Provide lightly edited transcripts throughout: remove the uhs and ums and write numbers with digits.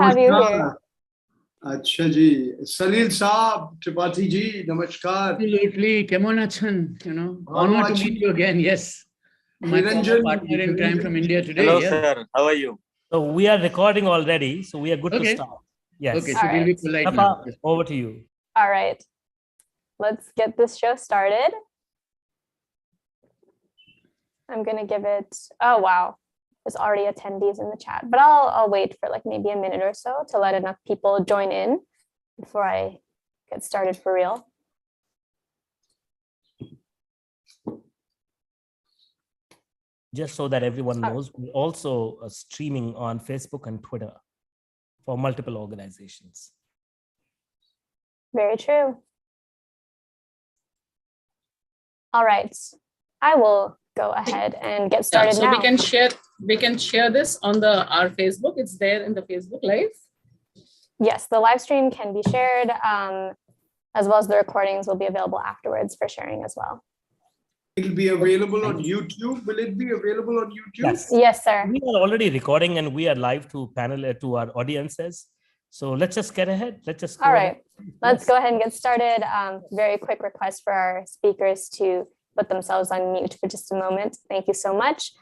have you here. अच्छा जी, सलील साहब, त्रिपाठी जी, नमस्कार. Absolutely, Kemon Achan, honor to meet you again. Yes, my former partner in crime from India today. Hello, sir. How are you? So we are recording already, so we are good to start. Yes. Okay, so we'll be polite now. now. Over to you. All right, let's get this show started. I'm gonna give it. Oh wow, there's already attendees in the chat, but I'll wait for like maybe a minute or so to let enough people join in before I get started for real. Just so that everyone knows, we're also streaming on Facebook and Twitter for multiple organizations. Very true. All right, I will go ahead and get started so now. we can share this on our Facebook. It's there in the Facebook Live. Yes, the live stream can be shared, as well as the recordings will be available afterwards for sharing as well. It'll be available on YouTube. Will it be available on YouTube? Yes, sir. We are already recording and we are live to to our audiences. So let's just get ahead. Let's just go All right, let's Yes. go ahead and get started. Very quick request for our speakers to put themselves on mute for just a moment. Thank you so much.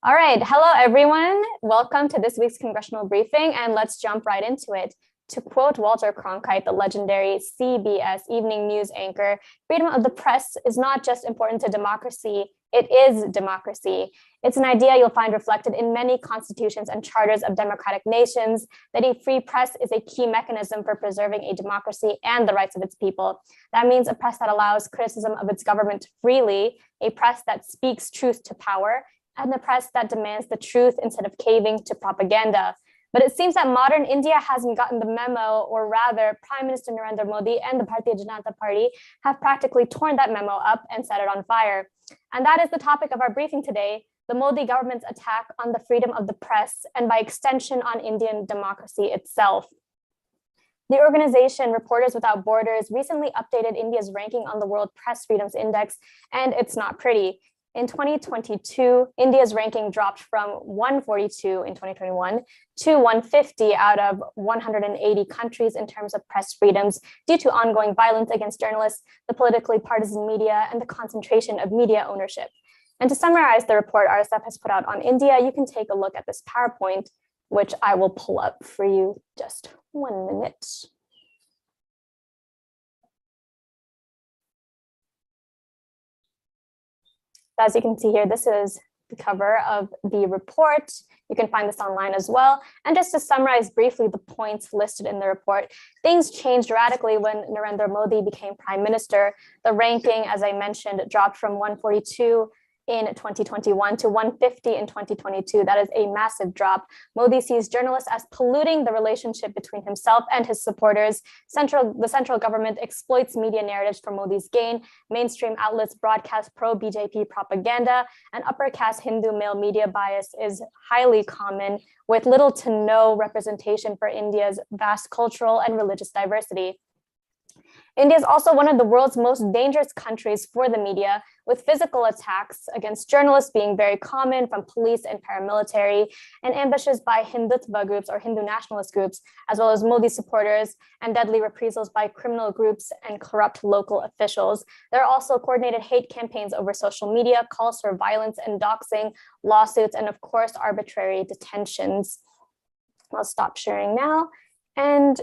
All right, hello everyone. Welcome to this week's congressional briefing, and let's jump right into it. To quote Walter Cronkite, the legendary CBS evening news anchor, freedom of the press is not just important to democracy, it is democracy. It's an idea you'll find reflected in many constitutions and charters of democratic nations, that a free press is a key mechanism for preserving a democracy and the rights of its people. That means a press that allows criticism of its government freely, a press that speaks truth to power, and a press that demands the truth instead of caving to propaganda. But it seems that modern India hasn't gotten the memo, or rather, Prime Minister Narendra Modi and the Bharatiya Janata Party have practically torn that memo up and set it on fire. And that is the topic of our briefing today, the Modi government's attack on the freedom of the press, and by extension on Indian democracy itself. The organization Reporters Without Borders recently updated India's ranking on the World Press Freedoms Index, and it's not pretty. In 2022, India's ranking dropped from 142 in 2021 to 150 out of 180 countries in terms of press freedoms due to ongoing violence against journalists, the politically partisan media, and the concentration of media ownership. And to summarize the report RSF has put out on India, you can take a look at this PowerPoint, which I will pull up for you just 1 minute. As you can see here, this is the cover of the report. You can find this online as well. And just to summarize briefly the points listed in the report, things changed radically when Narendra Modi became prime minister. The ranking, as I mentioned, dropped from 142 in 2021 to 150 in 2022. That is a massive drop. Modi sees journalists as polluting the relationship between himself and his supporters. The central government exploits media narratives for Modi's gain. Mainstream outlets broadcast pro-BJP propaganda, and upper caste Hindu male media bias is highly common, with little to no representation for India's vast cultural and religious diversity. India is also one of the world's most dangerous countries for the media, with physical attacks against journalists being very common from police and paramilitary, and ambushes by Hindutva groups or Hindu nationalist groups, as well as Modi supporters, and deadly reprisals by criminal groups and corrupt local officials. There are also coordinated hate campaigns over social media, calls for violence and doxing, lawsuits, and of course, arbitrary detentions. I'll stop sharing now. And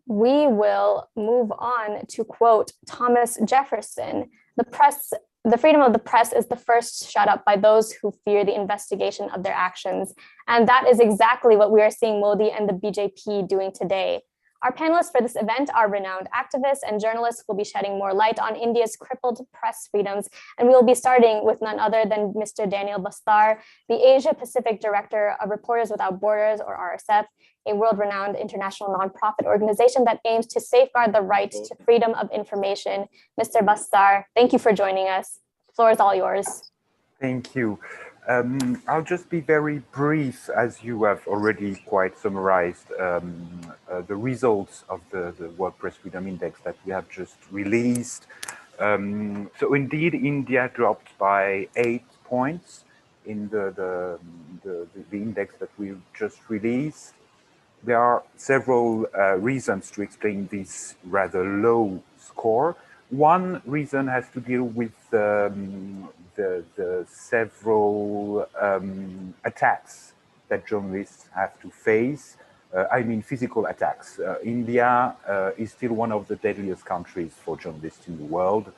we will move on to quote Thomas Jefferson. The freedom of the press is the first shut up by those who fear the investigation of their actions. And that is exactly what we are seeing Modi and the BJP doing today. Our panelists for this event are renowned activists and journalists who will be shedding more light on India's crippled press freedoms. And we will be starting with none other than Mr. Daniel Bastar, the Asia Pacific Director of Reporters Without Borders, or RSF, a world-renowned international nonprofit organization that aims to safeguard the right to freedom of information. Mr. Bastar, thank you for joining us. The floor is all yours. Thank you. I'll just be very brief, as you have already quite summarized the results of the World Press Freedom Index that we have just released. So indeed, India dropped by 8 points in the index that we just released. there are several reasons to explain this rather low score. One reason has to deal with the several attacks that journalists have to face. I mean, physical attacks. India is still one of the deadliest countries for journalists in the world.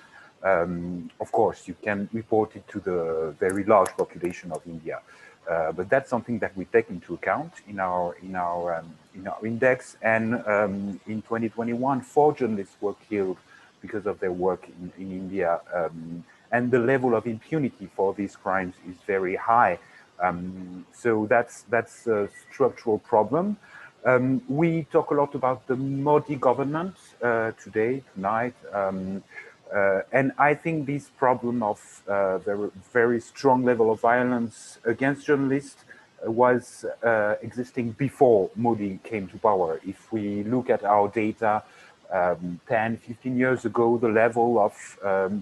Of course, you can report it to the very large population of India, but that's something that we take into account in our index. And in 2021, 4 journalists were killed because of their work in India, and the level of impunity for these crimes is very high. So that's a structural problem. We talk a lot about the Modi government tonight. And I think this problem of very strong level of violence against journalists was existing before Modi came to power. If we look at our data 10, 15 years ago, the level of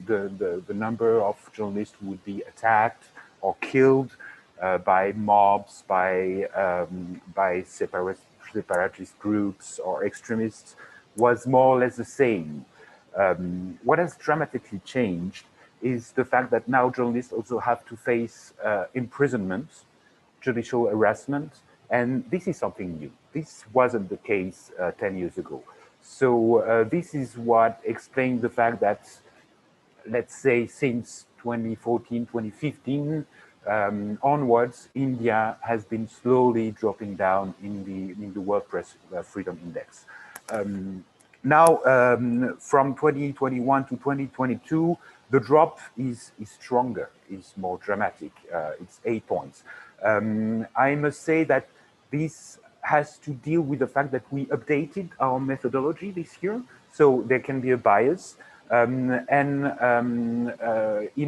the number of journalists who would be attacked or killed by mobs, by separatist groups or extremists was more or less the same. What has dramatically changed is the fact that now journalists also have to face imprisonment, judicial harassment, and this is something new. This wasn't the case 10 years ago. So this is what explains the fact that, let's say, since 2014, 2015 onwards, India has been slowly dropping down in the World Press Freedom Index. Now, from 2021 to 2022, the drop is stronger, is more dramatic. It's 8 points. I must say that this has to deal with the fact that we updated our methodology this year, so there can be a bias. In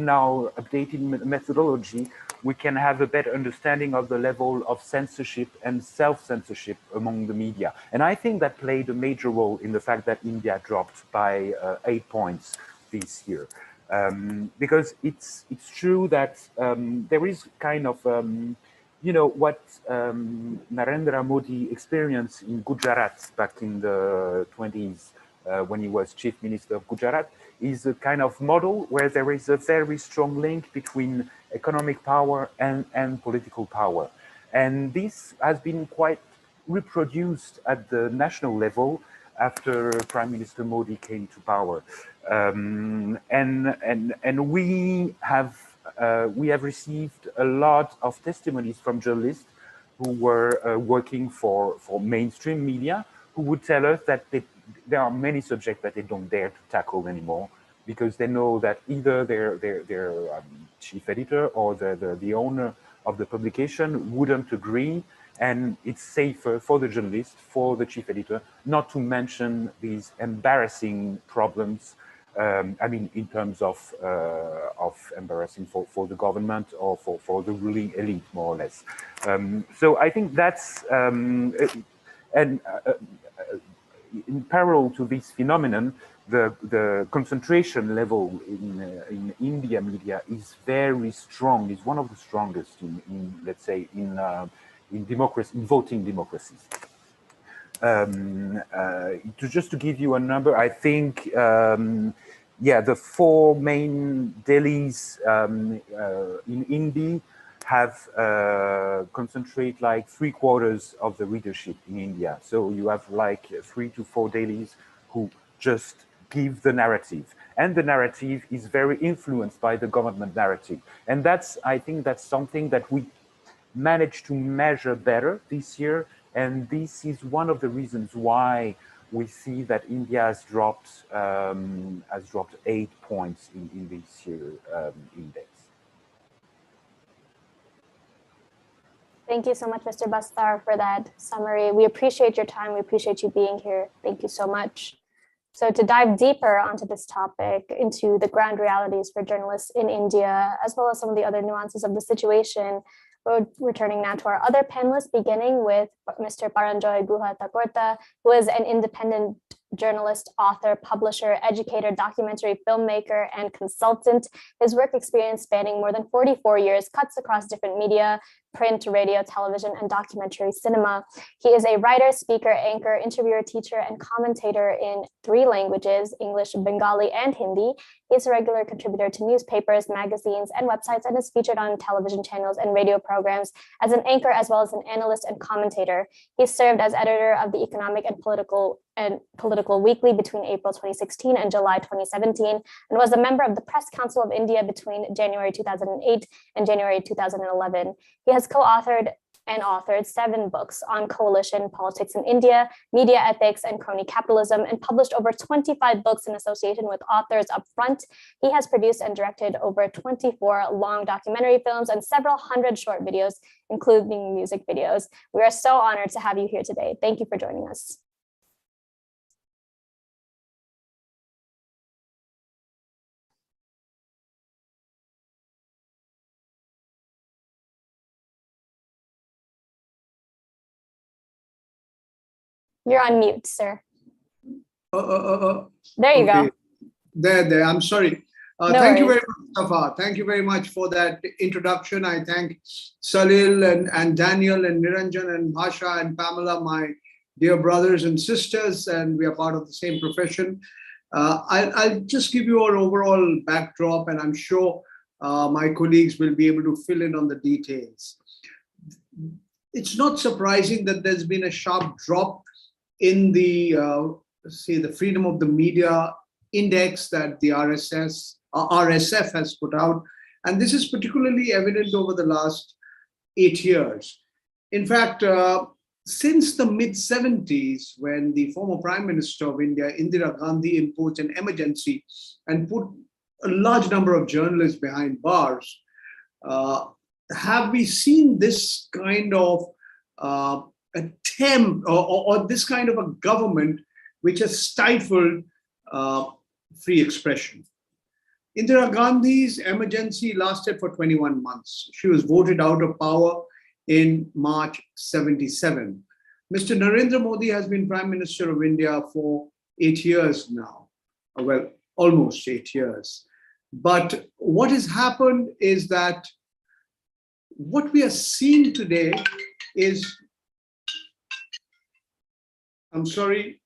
our updated methodology, we can have a better understanding of the level of censorship and self-censorship among the media. And I think that played a major role in the fact that India dropped by 8 points this year. Because it's true that there is kind of, you know, what Narendra Modi experienced in Gujarat back in the 20s when he was chief minister of Gujarat is a kind of model where there is a very strong link between economic power and political power. And this has been quite reproduced at the national level after Prime Minister Modi came to power. And we have received a lot of testimonies from journalists who were working for mainstream media, who would tell us that there are many subjects that they don't dare to tackle anymore because they know that either their chief editor or the owner of the publication wouldn't agree, and it's safer for the journalist, for the chief editor, not to mention these embarrassing problems. I mean, in terms of embarrassing for the government or for the ruling elite, more or less. So I think that's in parallel to this phenomenon, the concentration level in India media is very strong. It's one of the strongest in let's say, in democracy, in voting democracies. Just to give you a number, I think, yeah, the 4 main dailies in Hindi have concentrate like 3/4 of the readership in India. So you have like 3 to 4 dailies who just give the narrative, and the narrative is very influenced by the government narrative. And I think that's something that we managed to measure better this year. And this is one of the reasons why we see that India has dropped 8 points in this year index. Thank you so much, Mr. Bastar, for that summary. We appreciate your time. We appreciate you being here. Thank you so much. So to dive deeper onto this topic, into the ground realities for journalists in India, as well as some of the other nuances of the situation, we're returning now to our other panelists, beginning with Mr. Paranjoy Guha Thakurta, who is an independent journalist, author, publisher, educator, documentary filmmaker, and consultant. His work experience spanning more than 44 years cuts across different media, print, radio, television, and documentary cinema. He is a writer, speaker, anchor, interviewer, teacher, and commentator in 3 languages, English, Bengali, and Hindi. He is a regular contributor to newspapers, magazines, and websites, and is featured on television channels and radio programs as an anchor, as well as an analyst and commentator. He served as editor of the Economic and Political Weekly between April 2016 and July 2017, and was a member of the Press Council of India between January 2008 and January 2011. He has co-authored and authored 7 books on coalition politics in India, media ethics, and crony capitalism, and published over 25 books in association with authors up front. He has produced and directed over 24 long documentary films and several hundred short videos, including music videos. We are so honored to have you here today. Thank you for joining us. You're on mute, sir. There you go. There. I'm sorry. No thank you worries. very much, Safa. Thank you very much for that introduction. I thank Salil and Daniel and Niranjan and Bhasha and Pamela, my dear brothers and sisters, and we are part of the same profession. I'll just give you an overall backdrop, and I'm sure my colleagues will be able to fill in on the details. It's not surprising that there's been a sharp drop in the the freedom of the media index that the RSF has put out, and this is particularly evident over the last 8 years. In fact, since the mid-70s, when the former Prime Minister of India, Indira Gandhi, imposed an emergency and put a large number of journalists behind bars, have we seen this kind of attempt or this kind of a government which has stifled free expression? Indira Gandhi's emergency lasted for 21 months. She was voted out of power in March 77. Mr. Narendra Modi has been Prime Minister of India for 8 years now. Well, almost 8 years. But what has happened is that what we are seeing today is, I'm sorry,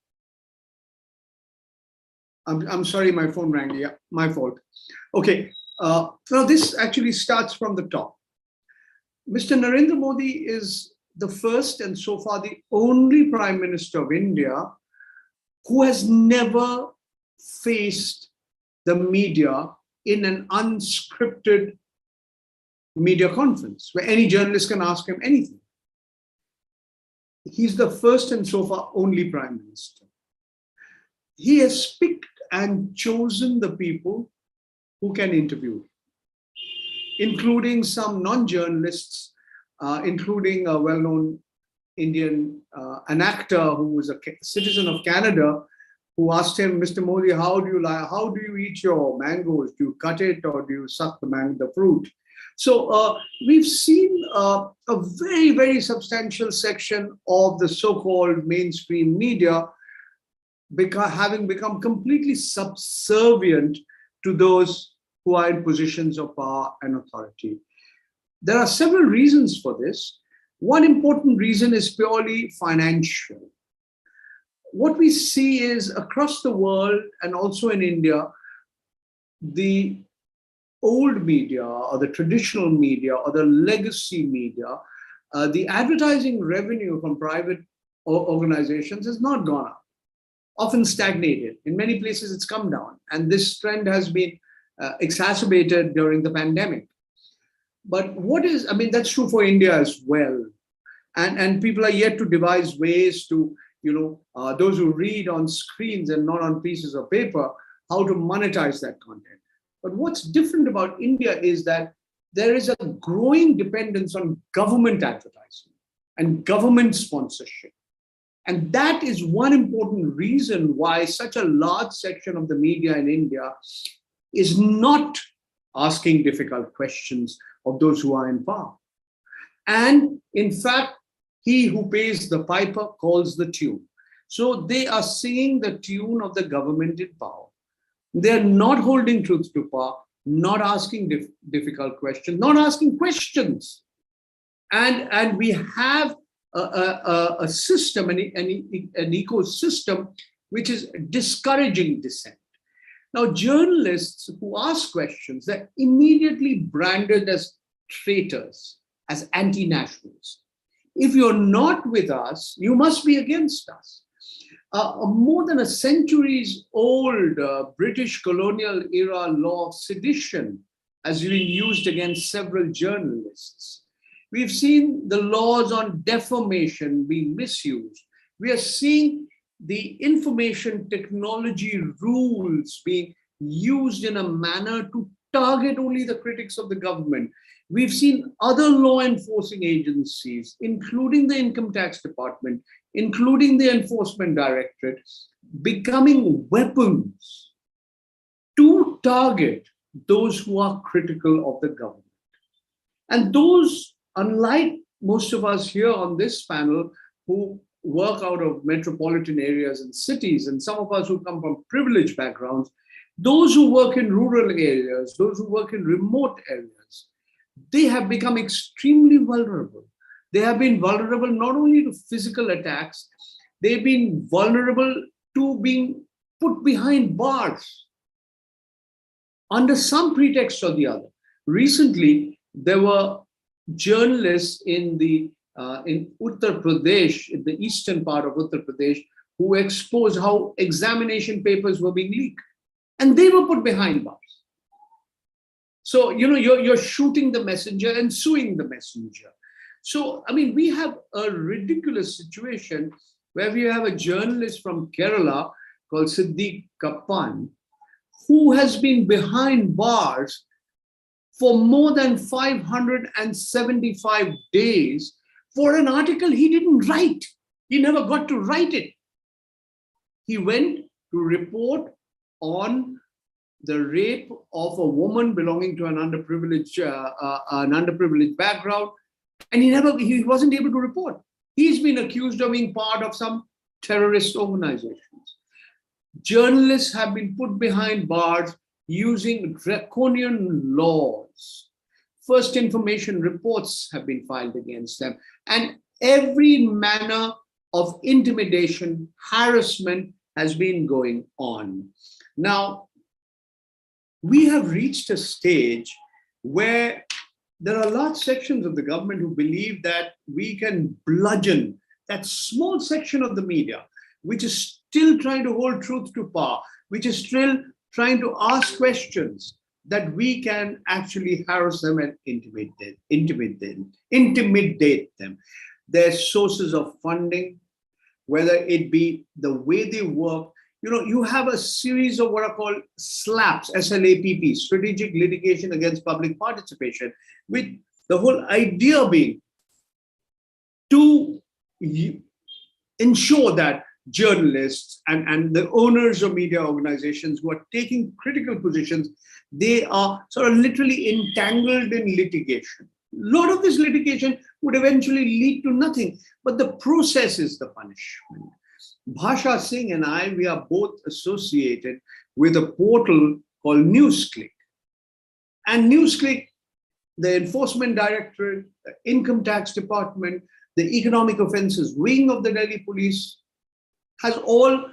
my phone rang. Yeah, my fault. Okay, now this actually starts from the top. Mr. Narendra Modi is the first and so far the only Prime Minister of India who has never faced the media in an unscripted media conference where any journalist can ask him anything. He's the first and so far only Prime Minister. He has picked and chosen the people who can interview him, including some non-journalists, including a well-known Indian, an actor who was a citizen of Canada, who asked him, Mr. Modi, how do you eat your mangoes? Do you cut it or do you suck the fruit? So we've seen a very, very substantial section of the so-called mainstream media having become completely subservient to those who are in positions of power and authority. There are several reasons for this. One important reason is purely financial. What we see is across the world and also in India, the old media or the traditional media or the legacy media, the advertising revenue from private organizations has not gone up, often stagnated. In many places it's come down, and this trend has been exacerbated during the pandemic. But that's true for India as well. And people are yet to devise ways to, those who read on screens and not on pieces of paper, how to monetize that content. But what's different about India is that there is a growing dependence on government advertising and government sponsorship. And that is one important reason why such a large section of the media in India is not asking difficult questions of those who are in power. And in fact, he who pays the piper calls the tune. So they are singing the tune of the government in power. They're not holding truth to power, not asking difficult questions, not asking questions. And we have a system, an ecosystem, which is discouraging dissent. Now, journalists who ask questions, they're immediately branded as traitors, as anti-nationals. If you're not with us, you must be against us. More than a centuries old British colonial era law of sedition has been used against several journalists. We've seen the laws on defamation being misused. We are seeing the information technology rules being used in a manner to target only the critics of the government. We've seen other law enforcing agencies, including the Income Tax Department, including the Enforcement Directorate, becoming weapons to target those who are critical of the government. And those, unlike most of us here on this panel who work out of metropolitan areas and cities, and some of us who come from privileged backgrounds, those who work in rural areas, those who work in remote areas, they have become extremely vulnerable. They have been vulnerable not only to physical attacks, they've been vulnerable to being put behind bars under some pretext or the other. Recently, there were journalists in Uttar Pradesh, in the eastern part of Uttar Pradesh, who exposed how examination papers were being leaked, and they were put behind bars. So, you're shooting the messenger and suing the messenger. So, I mean, we have a ridiculous situation where we have a journalist from Kerala called Siddiq Kappan, who has been behind bars for more than 575 days for an article he didn't write. He never got to write it. He went to report on the rape of a woman belonging to an underprivileged background, and he wasn't able to report. He's been accused of being part of some terrorist organizations. Journalists have been put behind bars using draconian laws. First information reports have been filed against them, and every manner of intimidation, harassment has been going on. Now, we have reached a stage where there are large sections of the government who believe that we can bludgeon that small section of the media, which is still trying to hold truth to power, which is still trying to ask questions, that we can actually harass them and intimidate them. Their sources of funding, whether it be the way they work. You have a series of what are called SLAPs, SLAPP, Strategic Litigation Against Public Participation, with the whole idea being to ensure that journalists and the owners of media organizations who are taking critical positions, they are sort of literally entangled in litigation. A lot of this litigation would eventually lead to nothing, but the process is the punishment. Bhasha Singh and I, we are both associated with a portal called NewsClick. And NewsClick, the Enforcement Directorate, the Income Tax Department, the Economic Offences Wing of the Delhi Police has all,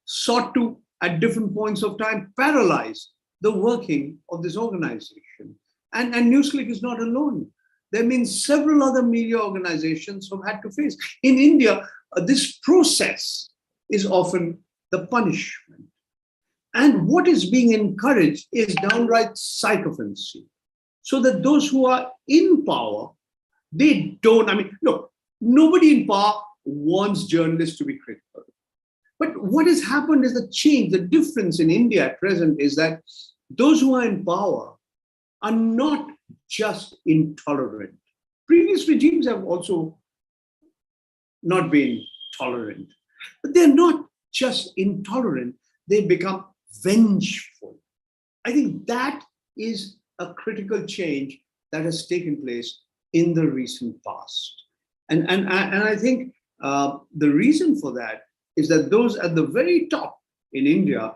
sought to, at different points of time, paralyze the working of this organization. And NewsClick is not alone. There have been several other media organizations who have had to face. In India, this process is often the punishment. And what is being encouraged is downright sycophancy. So that those who are in power, they don't, look, nobody in power wants journalists to be critical. But what has happened is the change, the difference in India at present is that those who are in power are not just intolerant. Previous regimes have also not been tolerant, but they're not just intolerant, they become vengeful. I think that is a critical change that has taken place in the recent past. And I think the reason for that is that those at the very top in India,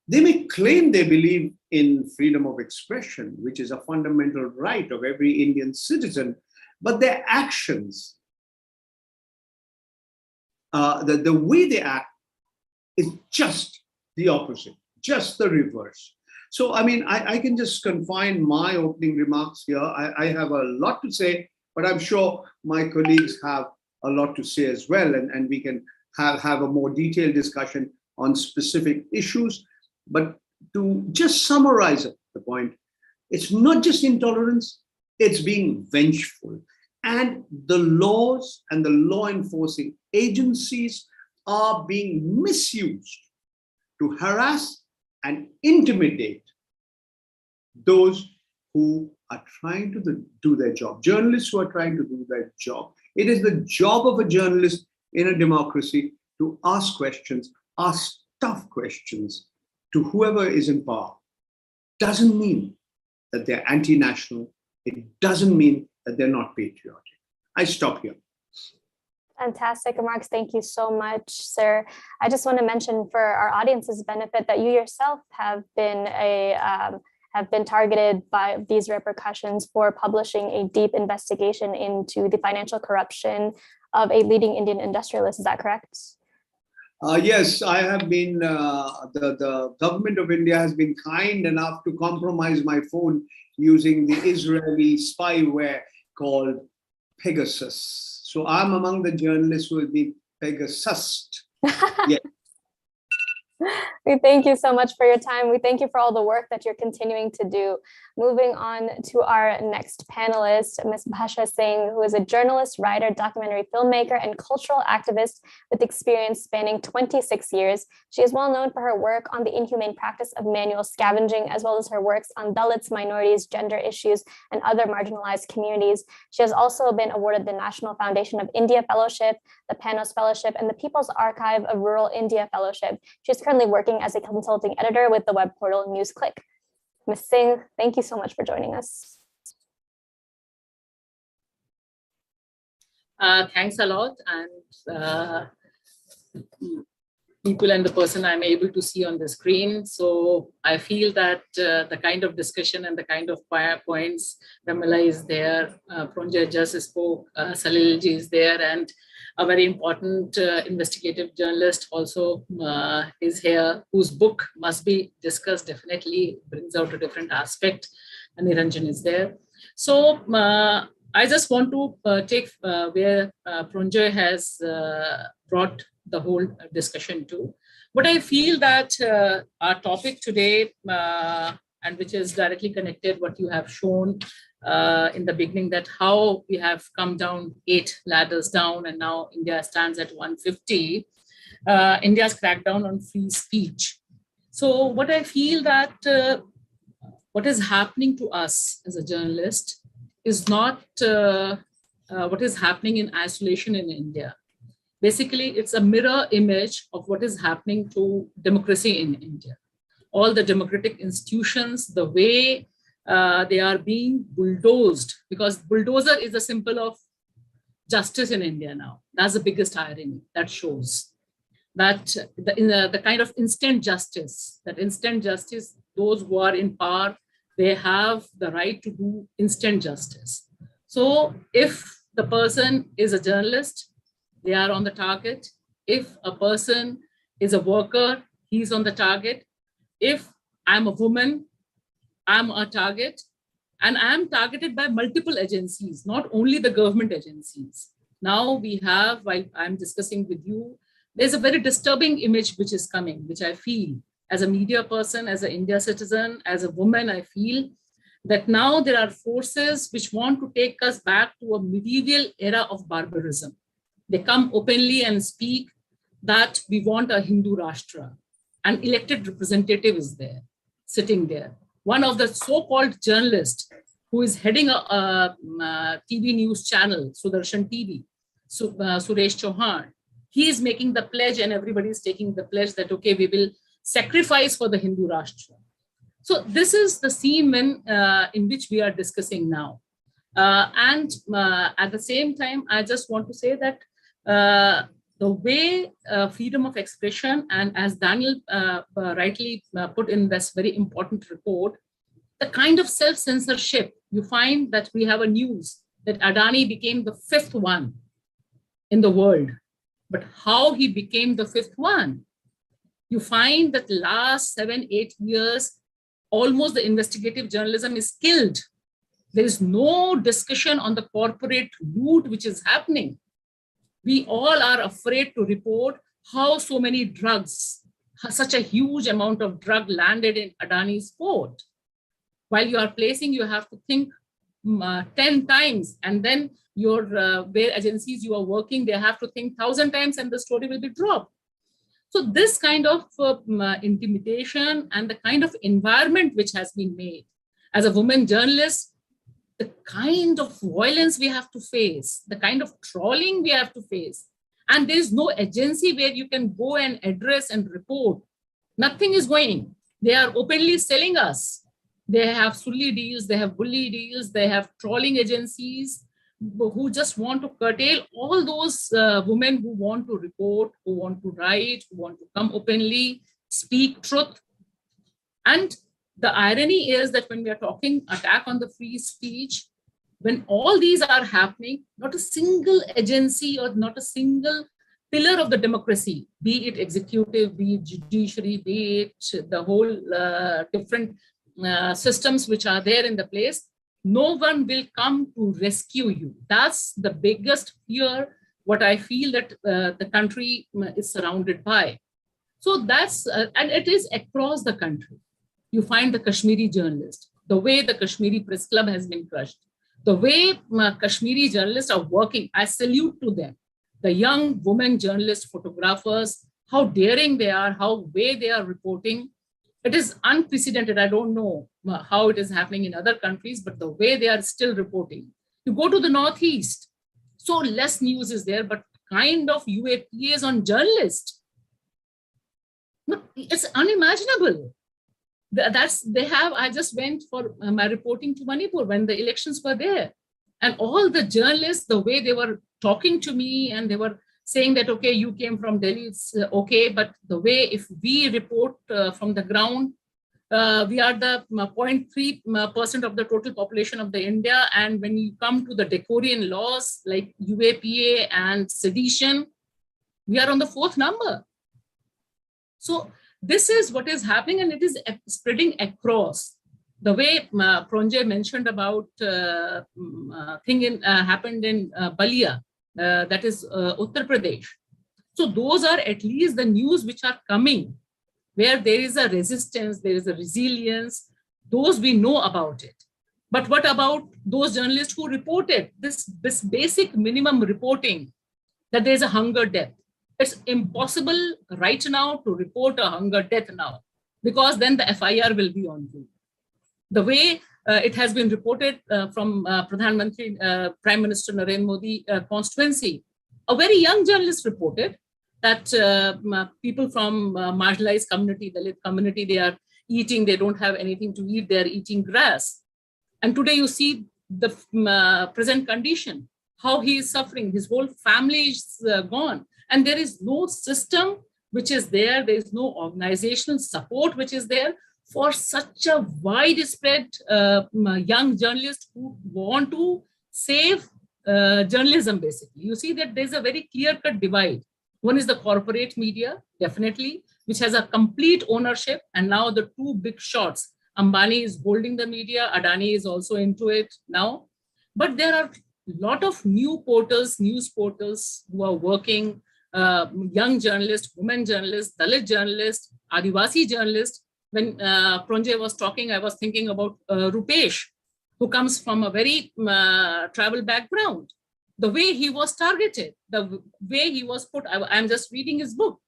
they may claim they believe in freedom of expression, which is a fundamental right of every Indian citizen, but their actions, the way they act is just the opposite, just the reverse. So, I mean, I can just confine my opening remarks here. I have a lot to say, but I'm sure my colleagues have a lot to say as well, and we can have a more detailed discussion on specific issues. But to just summarize the point, it's not just intolerance, it's being vengeful. And the laws and the law enforcing agencies are being misused to harass and intimidate those who are trying to do their job, journalists who are trying to do their job. It is the job of a journalist in a democracy to ask questions, ask tough questions to whoever is in power. Doesn't mean that they're anti-national. It doesn't mean that they're not patriotic. I stop here. Fantastic remarks. Thank you so much, sir. I just want to mention for our audience's benefit that you yourself have been targeted by these repercussions for publishing a deep investigation into the financial corruption of a leading Indian industrialist. Is that correct? Yes, I have been, the government of India has been kind enough to compromise my phone using the Israeli spyware called Pegasus. So I'm among the journalists who have been Pegasused. Yes. We thank you so much for your time. We thank you for all the work that you're continuing to do. Moving on to our next panelist, Ms. Bhasha Singh, who is a journalist, writer, documentary filmmaker, and cultural activist with experience spanning 26 years. She is well known for her work on the inhumane practice of manual scavenging, as well as her works on Dalits, minorities, gender issues, and other marginalized communities. She has also been awarded the National Foundation of India Fellowship, the Panos Fellowship, and the People's Archive of Rural India Fellowship. She's currently working as a consulting editor with the web portal NewsClick. Ms. Singh, thank you so much for joining us. Thanks a lot. And people and the person I'm able to see on the screen. So I feel that the kind of discussion and the kind of points, Ramala is there, Pronjoy just spoke, Salilji is there, and a very important investigative journalist also is here, whose book must be discussed, definitely brings out a different aspect. And Niranjan is there. So I just want to take where Pronjoy has brought the whole discussion to. But I feel that our topic today, and which is directly connected what you have shown in the beginning, that how we have come down 8 ladders down and now India stands at 150, India's crackdown on free speech. So what I feel that what is happening to us as a journalist is not what is happening in isolation in India. Basically, it's a mirror image of what is happening to democracy in India. All the democratic institutions, the way they are being bulldozed, because bulldozer is a symbol of justice in India now. That's the biggest irony that shows that the kind of instant justice, those who are in power, they have the right to do instant justice. So if the person is a journalist, they are on the target. If a person is a worker, he's on the target. If I'm a woman, I'm a target. And I'm targeted by multiple agencies, not only the government agencies. Now we have, while I'm discussing with you, there's a very disturbing image which is coming, which I feel as a media person, as an India citizen, as a woman, I feel that now there are forces which want to take us back to a medieval era of barbarism. They come openly and speak that we want a Hindu Rashtra. An elected representative is there, sitting there. One of the so-called journalists who is heading a TV news channel, Sudarshan TV, Suresh Chauhan, he is making the pledge and everybody is taking the pledge that, okay, we will sacrifice for the Hindu Rashtra. So this is the scene in which we are discussing now. And at the same time, I just want to say that the way freedom of expression, and as Daniel rightly put in this very important report, the kind of self-censorship, you find that we have a news that Adani became the 5th one in the world. But how he became the 5th one? You find that last 7-8 years, almost the investigative journalism is killed. There is no discussion on the corporate loot which is happening. We all are afraid to report how so many drugs, such a huge amount of drug landed in Adani's port. While you are placing, you have to think 10 times, and then your where agencies you are working, they have to think 1,000 times, and the story will be dropped. So this kind of intimidation and the kind of environment which has been made, as a woman journalist, the kind of violence we have to face, the kind of trolling we have to face, and there is no agency where you can go and address and report. Nothing is going. They are openly selling us. They have sully deals, they have bully deals, they have trolling agencies who just want to curtail all those women who want to report, who want to write, who want to come openly, speak truth. And the irony is that when we are talking attack on the free speech, when all these are happening, not a single agency or not a single pillar of the democracy, be it executive, be it judiciary, be it the whole different systems which are there in the place, no one will come to rescue you. That's the biggest fear, what I feel that the country is surrounded by. So that's, and it is across the country. You find the Kashmiri journalist, the way the Kashmiri Press Club has been crushed, the way Kashmiri journalists are working, I salute to them. The young women journalists, photographers, how daring they are, how way they are reporting. It is unprecedented. I don't know how it is happening in other countries, but the way they are still reporting. You go to the Northeast, so less news is there, but kind of UAPAs on journalists. It's unimaginable. I just went for my reporting to Manipur when the elections were there. And all the journalists, the way they were talking to me, and they were saying that, okay, you came from Delhi, it's okay, but the way if we report from the ground, we are the 0.3% of the total population of the India. And when you come to the Decorian laws like UAPA and sedition, we are on the 4th number. So this is what is happening, and it is spreading across. The way Pronjay mentioned about happened in Balia, that is Uttar Pradesh. So those are at least the news which are coming, where there is a resistance, there is a resilience, those we know about it. But what about those journalists who reported this basic minimum reporting, that there is a hunger death? It's impossible right now to report a hunger death now, because then the FIR will be on you. The way it has been reported from Prime Minister Narendra Modi constituency, a very young journalist reported that people from marginalized community, the Dalit community, they are eating, they don't have anything to eat, they are eating grass. And today you see the present condition, how he is suffering, his whole family is gone. And there is no system which is there, there is no organizational support which is there for such a widespread young journalists who want to save journalism, basically. You see that there's a very clear-cut divide. One is the corporate media, definitely, which has a complete ownership. And now the two big shots, Ambani is holding the media, Adani is also into it now. But there are a lot of new portals, news portals who are working, young journalists, women journalists, Dalit journalists, Adivasi journalists. When Pronjay was talking, I was thinking about Rupesh, who comes from a very tribal background. The way he was targeted, the way he was put, I'm just reading his book,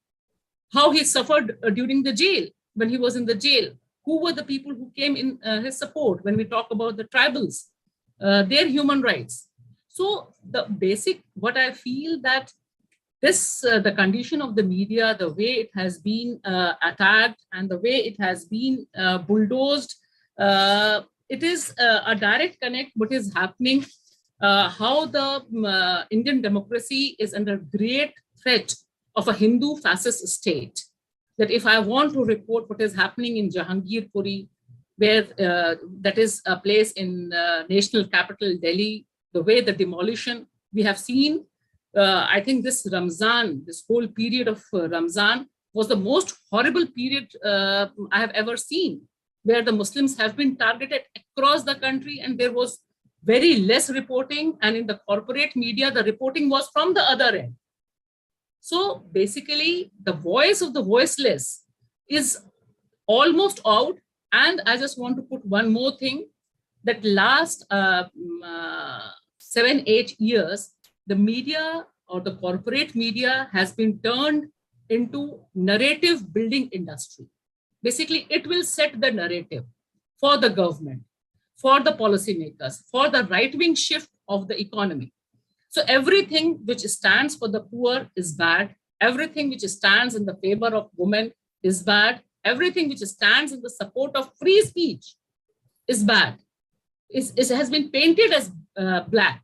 how he suffered during the jail, when he was in the jail. Who were the people who came in his support when we talk about the tribals, their human rights? So the basic, what I feel that this, the condition of the media, the way it has been attacked and the way it has been bulldozed, it is a direct connect what is happening, how the Indian democracy is under great threat of a Hindu fascist state. That if I want to report what is happening in Jahangirpuri, where that is a place in national capital Delhi, the way the demolition we have seen. I think this Ramzan, this whole period of Ramzan was the most horrible period I have ever seen, where the Muslims have been targeted across the country, and there was very less reporting. And in the corporate media, the reporting was from the other end. So basically, the voice of the voiceless is almost out. And I just want to put one more thing, that last 7-8 years, the media or the corporate media has been turned into narrative building industry. Basically, it will set the narrative for the government, for the policymakers, for the right-wing shift of the economy. So everything which stands for the poor is bad. Everything which stands in the favor of women is bad. Everything which stands in the support of free speech is bad. It has been painted as black.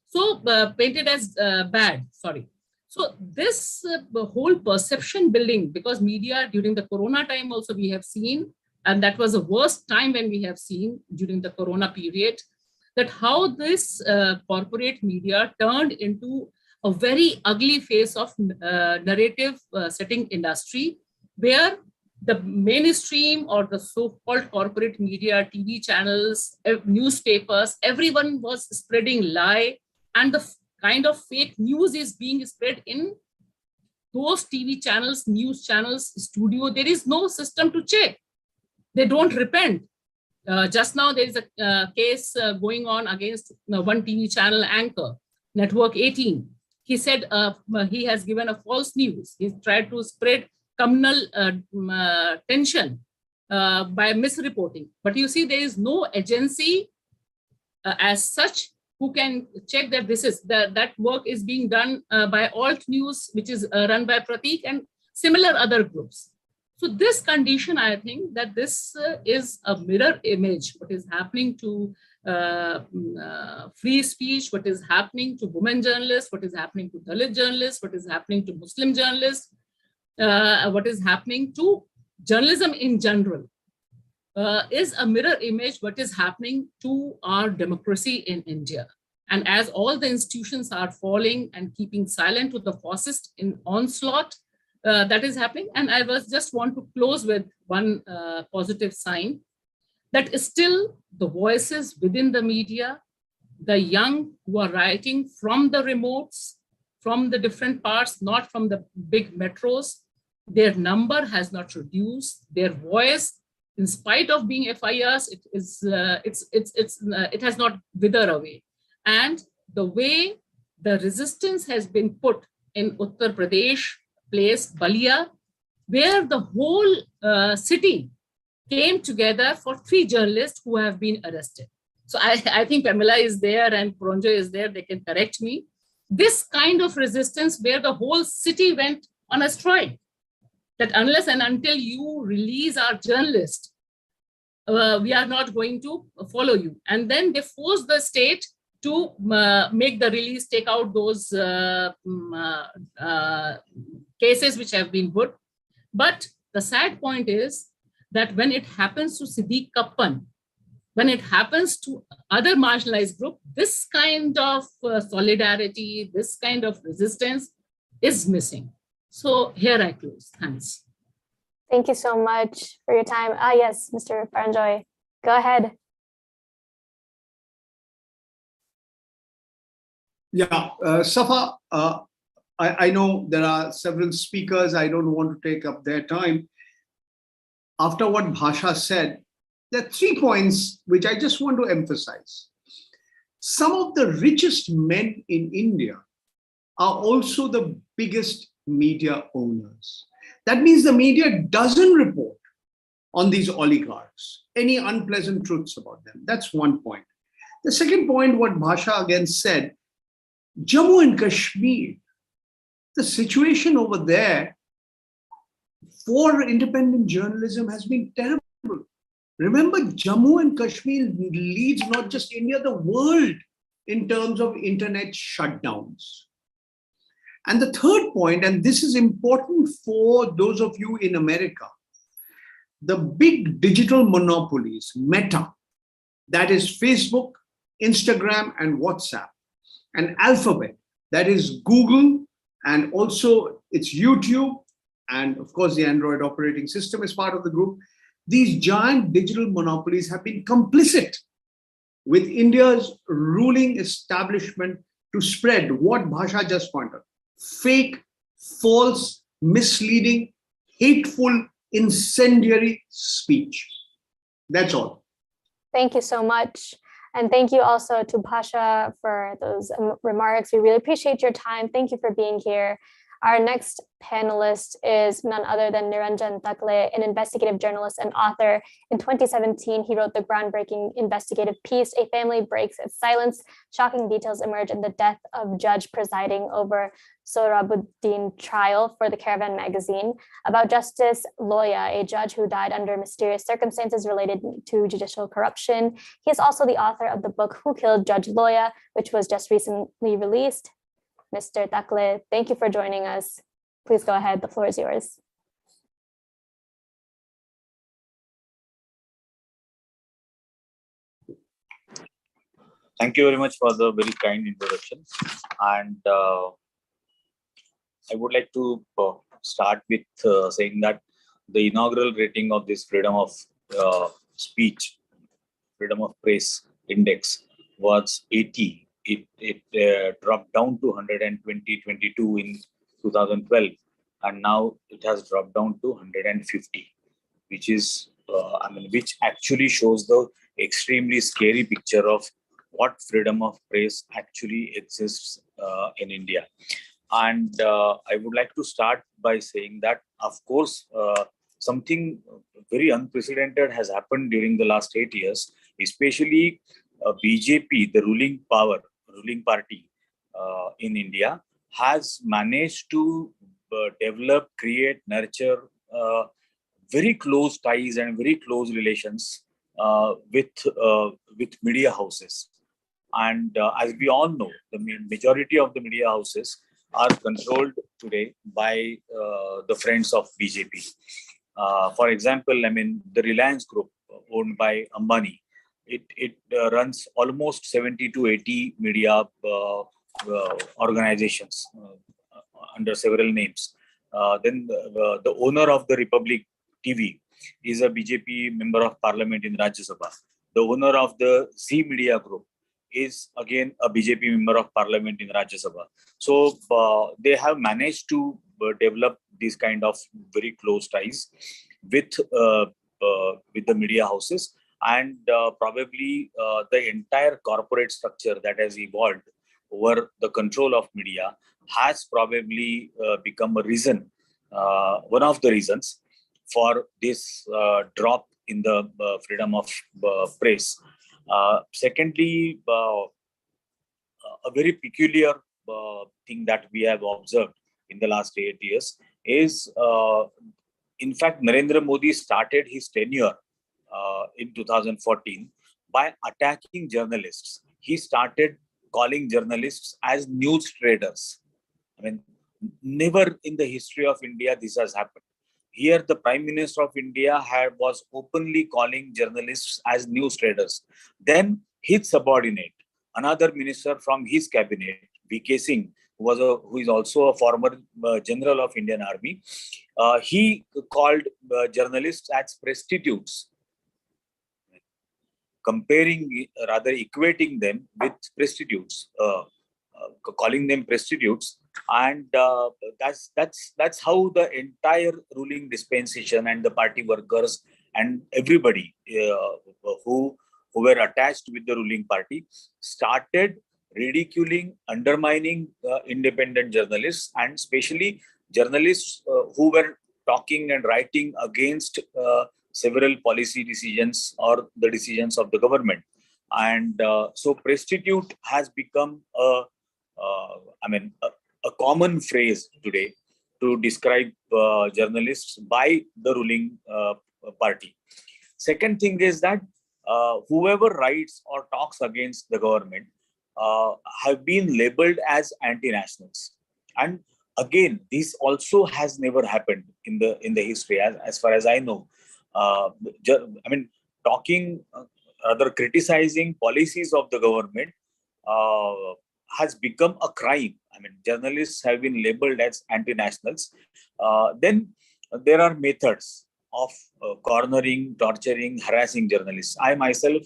So painted as bad, sorry. So this whole perception building, because media during the Corona time also we have seen, and that was the worst time when we have seen during the Corona period, that how this corporate media turned into a very ugly face of narrative setting industry, where the mainstream or the so-called corporate media, TV channels, newspapers, everyone was spreading lie, and the kind of fake news is being spread in those TV channels, news channels, studio. There is no system to check. They don't repent. Just now there is a case going on against one TV channel anchor, Network 18. He said he has given a false news. He tried to spread communal tension by misreporting. But you see, there is no agency as such who can check that that work is being done by Alt News, which is run by Pratik and similar other groups. So this condition, I think that this is a mirror image, what is happening to free speech, what is happening to women journalists, what is happening to Dalit journalists, what is happening to Muslim journalists, what is happening to journalism in general. Is a mirror image what is happening to our democracy in India. And as all the institutions are falling and keeping silent to the fascist in onslaught, that is happening. And I just want to close with one positive sign, that is still the voices within the media, the young who are writing from the remotes, from the different parts, not from the big metros, their number has not reduced, their voice, in spite of being FIRs, it has not withered away. And the way the resistance has been put in Uttar Pradesh, place Balia, where the whole city came together for 3 journalists who have been arrested. So I think Pamela is there and Pronjo is there, they can correct me. This kind of resistance where the whole city went on a strike, that unless and until you release our journalist, we are not going to follow you. And then they force the state to make the release, take out those cases which have been put. But the sad point is that when it happens to Siddiq Kappan, when it happens to other marginalized group, this kind of solidarity, this kind of resistance is missing. So here I close. Thanks. Thank you so much for your time. Yes, Mr. Paranjoy, go ahead. Yeah, Safa, I know there are several speakers. I don't want to take up their time. After what Bhasha said, there are 3 points which I just want to emphasize. Some of the richest men in India are also the biggest media owners. That means the media doesn't report on these oligarchs, any unpleasant truths about them. That's one point. The second point, what Bhasha again said, Jammu and Kashmir, the situation over there for independent journalism has been terrible. Remember, Jammu and Kashmir leads not just India, the world in terms of internet shutdowns. And the third point, and this is important for those of you in America, the big digital monopolies, Meta, that is Facebook, Instagram and WhatsApp, and Alphabet, that is Google, and also it's YouTube, and of course the Android operating system is part of the group. These giant digital monopolies have been complicit with India's ruling establishment to spread what Bhasha just pointed out: fake, false, misleading, hateful, incendiary speech. That's all. Thank you so much. And thank you also to Bhasha for those remarks. We really appreciate your time. Thank you for being here. Our next panelist is none other than Niranjan Takle, an investigative journalist and author. In 2017, he wrote the groundbreaking investigative piece, A Family Breaks Its Silence. Shocking details emerge in the death of judge presiding over Sohrabuddin trial for the Caravan magazine, about Justice Loya, a judge who died under mysterious circumstances related to judicial corruption. He is also the author of the book, Who Killed Judge Loya, which was just recently released. Mr. Takle, thank you for joining us. Please go ahead, the floor is yours. Thank you very much for the very kind introduction. And I would like to start with saying that the inaugural rating of this freedom of speech, freedom of press index was 80. It dropped down to 120.22 in 2012, and now it has dropped down to 150, which is, which actually shows the extremely scary picture of what freedom of press actually exists in India. And I would like to start by saying that, of course, something very unprecedented has happened during the last 8 years, especially BJP, the ruling party in India, has managed to develop, create, nurture very close ties and very close relations with media houses. And as we all know, the majority of the media houses are controlled today by the friends of BJP. For example, the Reliance Group, owned by Ambani, it runs almost 70 to 80 media organizations under several names. Then the owner of the Republic TV is a BJP member of parliament in Rajya Sabha. The owner of the Z Media Group is again a BJP member of parliament in Rajya Sabha. So they have managed to develop these kind of very close ties with the media houses, and probably the entire corporate structure that has evolved over the control of media has probably become a reason, one of the reasons for this drop in the freedom of press. Secondly, a very peculiar thing that we have observed in the last 8 years is, in fact, Narendra Modi started his tenure in 2014 by attacking journalists. He started calling journalists as news traders. Never in the history of India this has happened. Here, the Prime Minister of India was openly calling journalists as news traders. Then his subordinate, another minister from his cabinet, V.K. Singh, who is also a former general of Indian Army, he called journalists as prostitutes, equating them with prostitutes, calling them prostitutes. And that's how the entire ruling dispensation and the party workers and everybody who were attached with the ruling party started ridiculing, undermining independent journalists, and especially journalists who were talking and writing against several policy decisions or the decisions of the government. And so prostitute has become a common phrase today to describe journalists by the ruling party. Second thing is that whoever writes or talks against the government have been labeled as anti-nationals. And again, this also has never happened in the history, as far as I know. Talking rather criticizing policies of the government has become a crime. I mean, journalists have been labeled as anti-nationals. Then there are methods of cornering, torturing, harassing journalists. I myself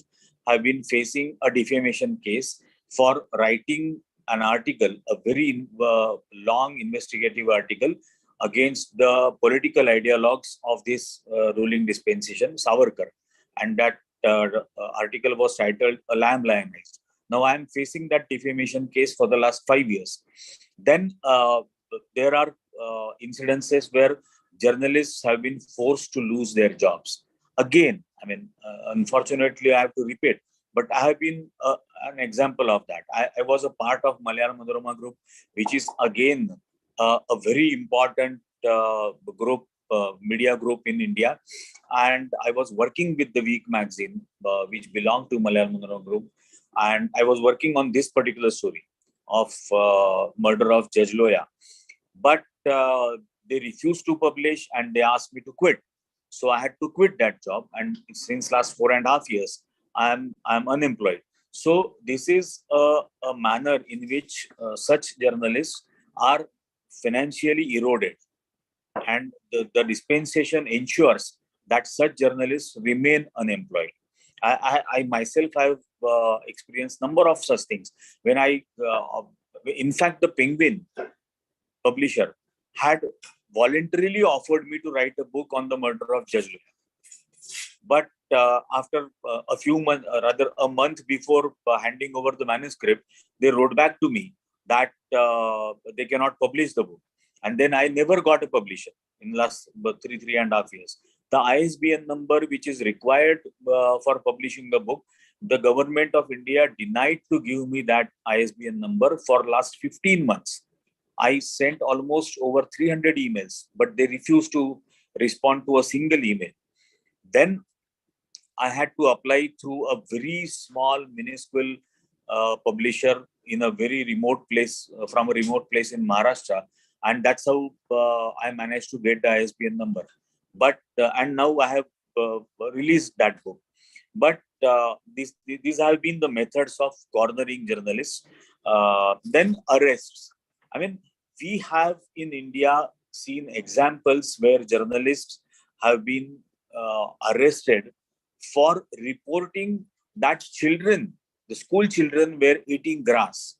have been facing a defamation case for writing an article, a very long investigative article against the political ideologues of this ruling dispensation, Savarkar. And that article was titled "A Lamb Lionized." Now I am facing that defamation case for the last 5 years. Then there are incidences where journalists have been forced to lose their jobs. Again, I mean, unfortunately, I have to repeat, but I have been an example of that. I was a part of Malayalam Manorama group, which is again a very important group, media group in India. And I was working with the Week magazine, which belonged to Malayalam Manorama group. And I was working on this particular story of murder of Judge Loya. But they refused to publish and they asked me to quit. So I had to quit that job. And since last 4.5 years, I'm unemployed. So this is a manner in which such journalists are financially eroded. And the dispensation ensures that such journalists remain unemployed. I myself have experienced number of such things. When in fact, the Penguin publisher had voluntarily offered me to write a book on the murder of Judge Loya. But after a few months, rather a month before handing over the manuscript, they wrote back to me that they cannot publish the book. And then I never got a publisher in the last 3.5 years. The ISBN number, which is required for publishing the book, the government of India denied to give me that ISBN number for last 15 months. I sent almost over 300 emails, but they refused to respond to a single email. Then I had to apply through a very small, minuscule publisher in a very remote place, from a remote place in Maharashtra. And that's how I managed to get the ISBN number. But and now I have released that book. But these have been the methods of cornering journalists. Then arrests. I mean, we have in India seen examples where journalists have been arrested for reporting that children, the school children, were eating grass.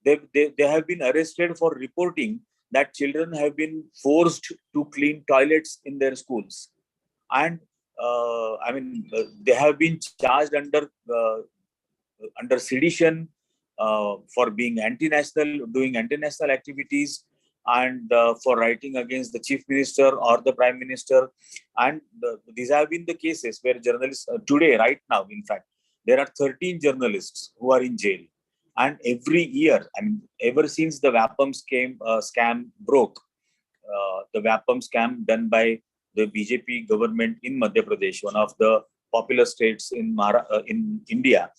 They have been arrested for reporting that children have been forced to clean toilets in their schools. And I mean, they have been charged under sedition for being anti-national, doing anti-national activities, and for writing against the chief minister or the prime minister. And these have been the cases where journalists today, right now, in fact, there are 13 journalists who are in jail. And every year, I mean, ever since the Vapam scam broke, the Vapam scam done by the BJP government in Madhya Pradesh, one of the popular states in India,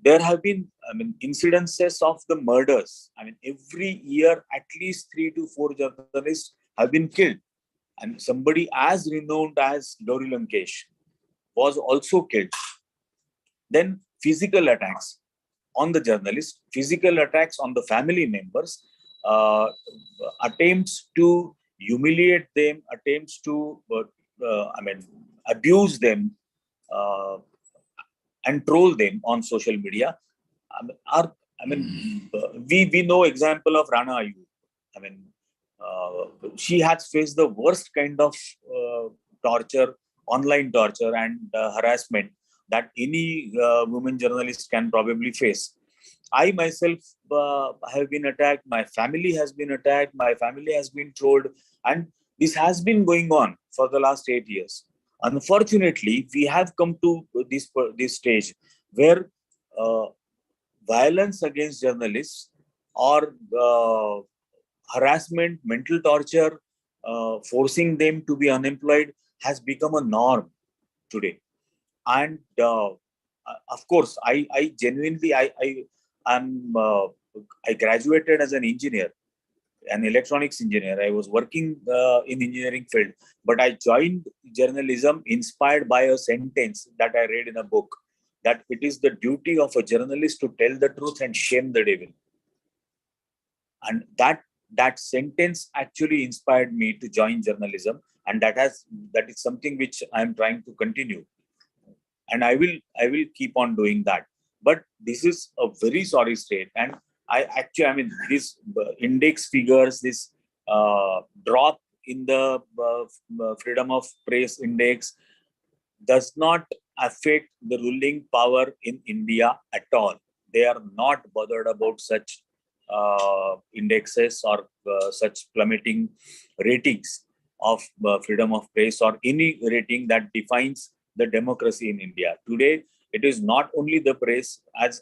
there have been, I mean, incidences of the murders. I mean, every year, at least 3 to 4 journalists have been killed. And somebody as renowned as Gauri Lankesh was also killed. Then physical attacks on the journalists, physical attacks on the family members, attempts to humiliate them, attempts to, abuse them and troll them on social media. We know example of Rana Ayub. I mean, she has faced the worst kind of torture, online torture and harassment that any women journalist can probably face. I myself have been attacked. My family has been attacked. My family has been trolled. And this has been going on for the last 8 years. Unfortunately, we have come to this stage where violence against journalists or harassment, mental torture, forcing them to be unemployed has become a norm today. And of course, I genuinely, I graduated as an engineer an electronics engineer. I was working in engineering field, but I joined journalism inspired by a sentence that I read in a book, that it is the duty of a journalist to tell the truth and shame the devil. And that sentence actually inspired me to join journalism, and that is something which I am trying to continue, and I will keep on doing that. But this is a very sorry state, and this index figures, this drop in the freedom of press index does not affect the ruling power in India at all. They are not bothered about such indexes or such plummeting ratings of freedom of press or any rating that defines the democracy in India. Today, it is not only the press, as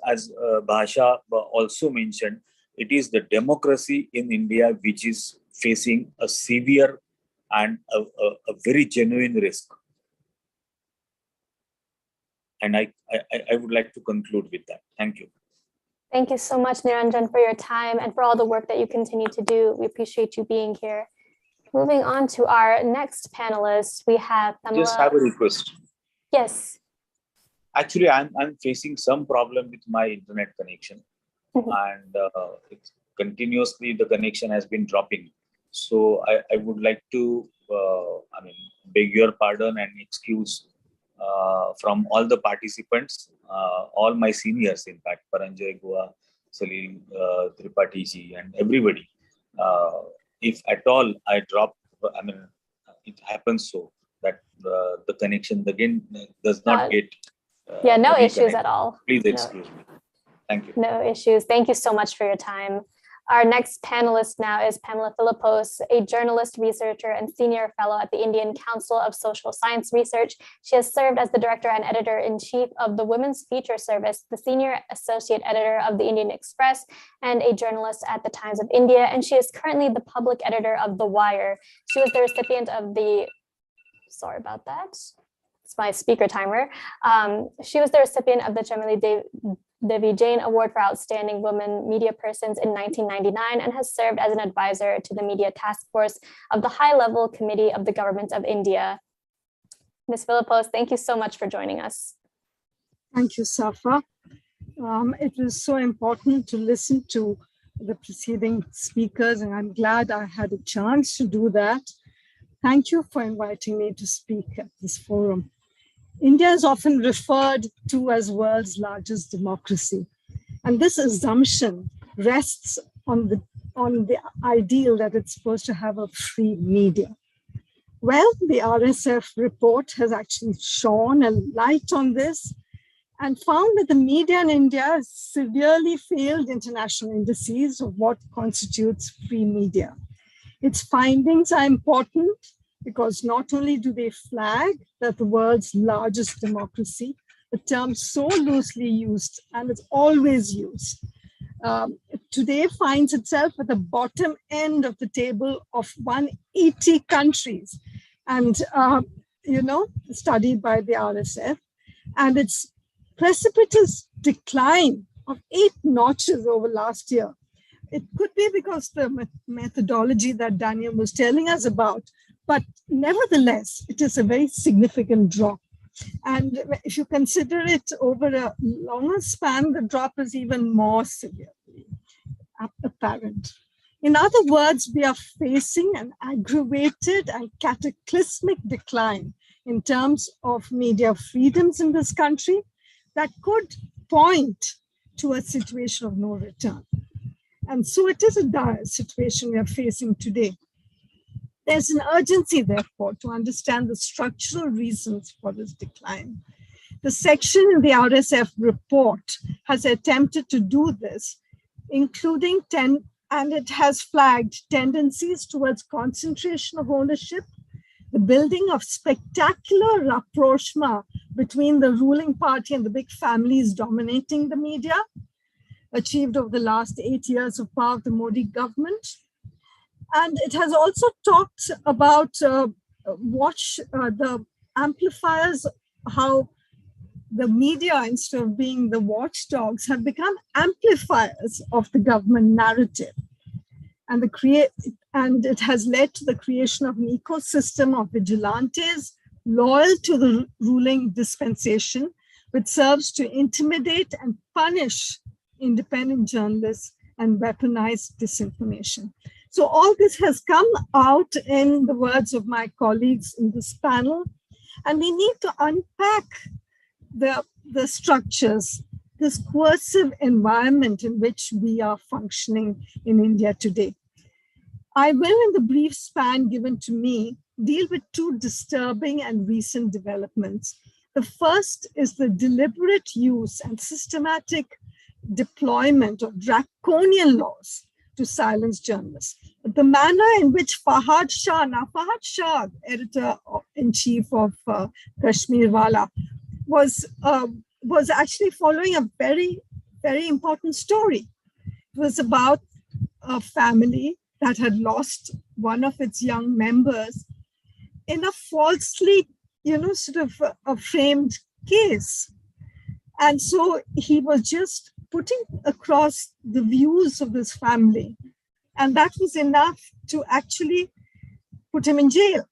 Bhasha also mentioned, it is the democracy in India which is facing a severe and a very genuine risk. And I would like to conclude with that. Thank you. Thank you so much, Niranjan, for your time and for all the work that you continue to do. We appreciate you being here. Moving on to our next panelist, we have Pamela. Just have a request. Yes. Actually, I'm facing some problem with my internet connection, and it's continuously the connection has been dropping. So I would like to, beg your pardon and excuse from all the participants, all my seniors, in fact, Paranjay Goa, Salil Tripathi ji, and everybody. If at all I drop, it happens so that the connection again does not get. No issues at all. Please excuse me. Thank you. No issues. Thank you so much for your time. Our next panelist now is Pamela Philippos, a journalist, researcher, and senior fellow at the Indian Council of Social Science Research. She has served as the director and editor-in-chief of the Women's Feature Service, the senior associate editor of the Indian Express, and a journalist at the Times of India. And she is currently the public editor of The Wire. She was the recipient of the, sorry about that, it's my speaker timer. She was the recipient of the Chameli Devi Jain Award for Outstanding Women Media Persons in 1999 and has served as an advisor to the Media Task Force of the High-Level Committee of the Government of India. Ms. Philippos, thank you so much for joining us. Thank you, Safa. It was so important to listen to the preceding speakers, and I'm glad I had a chance to do that. Thank you for inviting me to speak at this forum. India is often referred to as world's largest democracy. And this assumption rests on the ideal that it's supposed to have a free media. Well, the RSF report has actually shone a light on this and found that the media in India has severely failed international indices of what constitutes free media. Its findings are important because not only do they flag that the world's largest democracy, a term so loosely used and it's always used, today finds itself at the bottom end of the table of 180 countries, and studied by the RSF, and its precipitous decline of 8 notches over last year. It could be because the methodology that Daniel was telling us about, but nevertheless, it is a very significant drop. And if you consider it over a longer span, the drop is even more severely apparent. In other words, we are facing an aggravated and cataclysmic decline in terms of media freedoms in this country that could point to a situation of no return. And so it is a dire situation we are facing today. There's an urgency, therefore, to understand the structural reasons for this decline. The section in the RSF report has attempted to do this, including and it has flagged tendencies towards concentration of ownership, the building of spectacular rapprochement between the ruling party and the big families dominating the media, achieved over the last 8 years of power of the Modi government. And it has also talked about the amplifiers, how the media, instead of being the watchdogs, have become amplifiers of the government narrative. and it has led to the creation of an ecosystem of vigilantes loyal to the ruling dispensation, which serves to intimidate and punish independent journalists and weaponize disinformation. So all this has come out in the words of my colleagues in this panel, and we need to unpack the structures, this coercive environment in which we are functioning in India today. I will, in the brief span given to me, deal with two disturbing and recent developments. The first is the deliberate use and systematic deployment of draconian laws to silence journalists. The manner in which Fahad Shah, editor-in-chief of Kashmir Wala, was actually following a very, very important story. It was about a family that had lost one of its young members in a falsely, a framed case. And so he was just putting across the views of this family. And that was enough to actually put him in jail.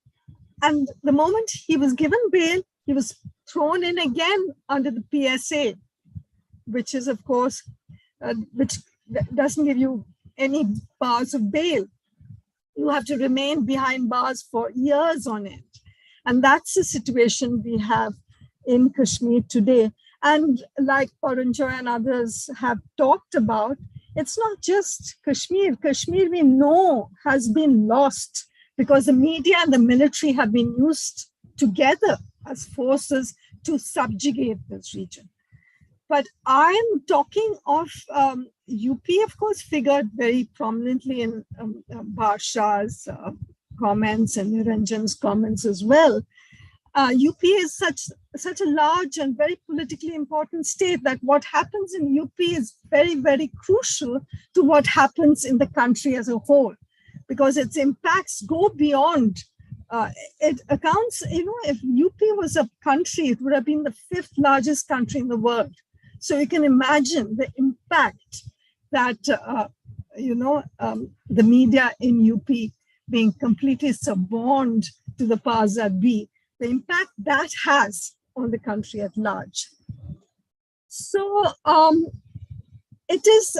And the moment he was given bail, he was thrown in again under the PSA, which is, of course, which doesn't give you any bars of bail. You have to remain behind bars for years on end. And that's the situation we have in Kashmir today. And like Paranjoy and others have talked about, it's not just Kashmir. Kashmir, we know, has been lost because the media and the military have been used together as forces to subjugate this region. But I'm talking of UP, of course, figured very prominently in Barsha's comments and Niranjan's comments as well. UP is such a large and very politically important state that what happens in UP is very, very crucial to what happens in the country as a whole, because its impacts go beyond. It accounts, if UP was a country, it would have been the 5th largest country in the world. So you can imagine the impact that, the media in UP being completely suborned to the powers that be, the impact that has on the country at large. So it is,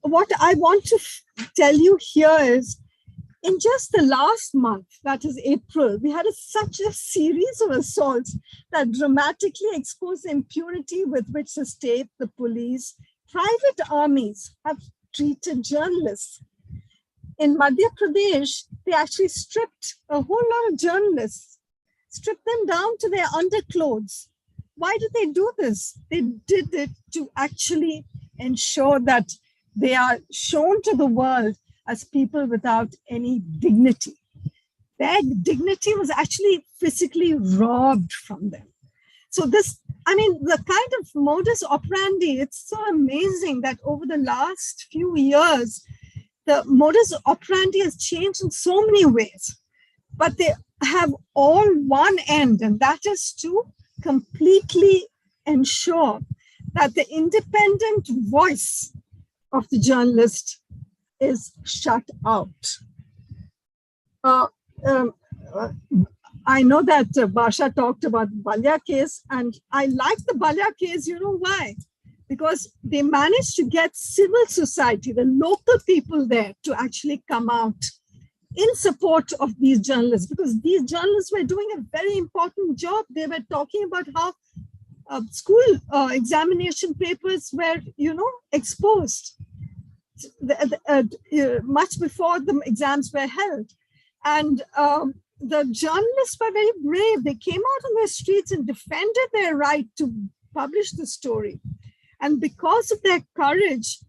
what I want to tell you here is, in just the last month, that is April, we had such a series of assaults that dramatically exposed the impunity with which the state, the police, private armies have treated journalists. In Madhya Pradesh, they actually stripped a whole lot of journalists, stripped them down to their underclothes. Why did they do this? They did it to actually ensure that they are shown to the world as people without any dignity. Their dignity was actually physically robbed from them. So this, the kind of modus operandi, it's so amazing that over the last few years, the modus operandi has changed in so many ways, but they have all one end, and that is to completely ensure that the independent voice of the journalist is shut out. I know that Basha talked about the Balya case, and I like the Balya case. You know why? Because they managed to get civil society, the local people there, to actually come out in support of these journalists, because these journalists were doing a very important job. They were talking about how school examination papers were, exposed much before the exams were held. And the journalists were very brave. They came out on the streets and defended their right to publish the story. And because of their courage,